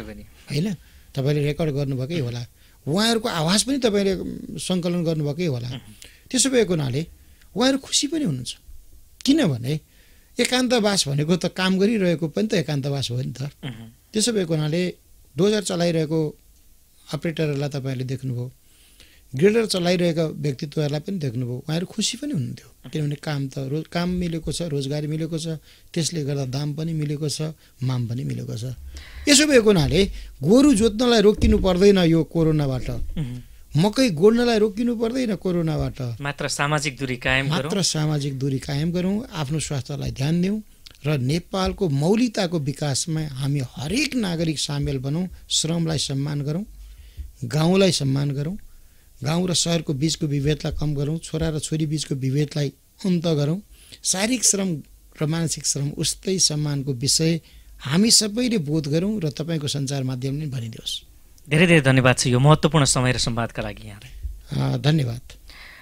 होइन? तपाईँले रेकर्ड गर्नुभएकै होला, उहाँहरूको आवाज पनि तपाईँले सङ्कलन गर्नुभएकै होला। त्यसो भएको हुनाले उहाँहरू खुसी पनि हुनुहुन्छ। किनभने एकान्तवास भनेको त काम गरिरहेको पनि त एकान्तवास हो नि त। त्यसो भएको हुनाले डोजर चलाइरहेको अपरेटरहरूलाई तपाईँहरूले देख्नुभयो, ग्रेडर चलाइरहेका व्यक्तित्वहरूलाई पनि देख्नुभयो, उहाँहरू खुसी पनि हुनुहुन्थ्यो। किनभने काम मिलेको छ, रोजगारी मिलेको छ, त्यसले गर्दा दाम पनि मिलेको छ, माम पनि मिलेको छ। यसो भएको हुनाले गोरु जोत्नलाई रोकिनु पर्दैन यो कोरोनाबाट, मकै गोड्नलाई रोकिनु पर्दैन कोरोनाबाट। मात्र सामाजिक दूरी कायम गरौँ, आफ्नो स्वास्थ्यलाई ध्यान दिउँ र नेपालको मौलिकताको विकासमा हामी हरेक नागरिक सामेल बनौँ, श्रमलाई सम्मान गरौँ, गाउँलाई सम्मान गरौँ, गाउँ र सहरको बीचको विभेदलाई कम गरौँ, छोरा र छोरी बीचको विभेदलाई अन्त गरौँ। शारीरिक श्रम र मानसिक श्रम उस्तै सम्मानको विषय हामी सबैले बोध गरौँ र तपाईँको सञ्चार माध्यमले भनिदियोस्। धेरै धेरै धन्यवाद छ यो महत्त्वपूर्ण समय र संवादका लागि यहाँलाई। धन्यवाद।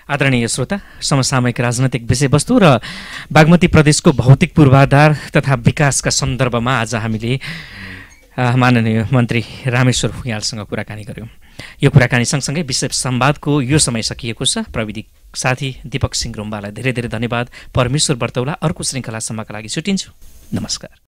आदरणीय श्रोता, समसामयिक राजनैतिक विषयवस्तु र बागमती प्रदेशको भौतिक पूर्वाधार तथा विकासका सन्दर्भमा आज हामीले माननीय मन्त्री रामेश्वर भुइँयालसँग कुराकानी गऱ्यौँ। यो कुराकानी सँगसँगै विषय संवादको यो समय सकिएको छ। प्रविधि साथी दीपक सिंह रुम्बालाई धेरै धेरै धन्यवाद। परमेश्वर बर्तौला। अर्को श्रृङ्खलासम्मका लागि छुट्टिन्छु। नमस्कार।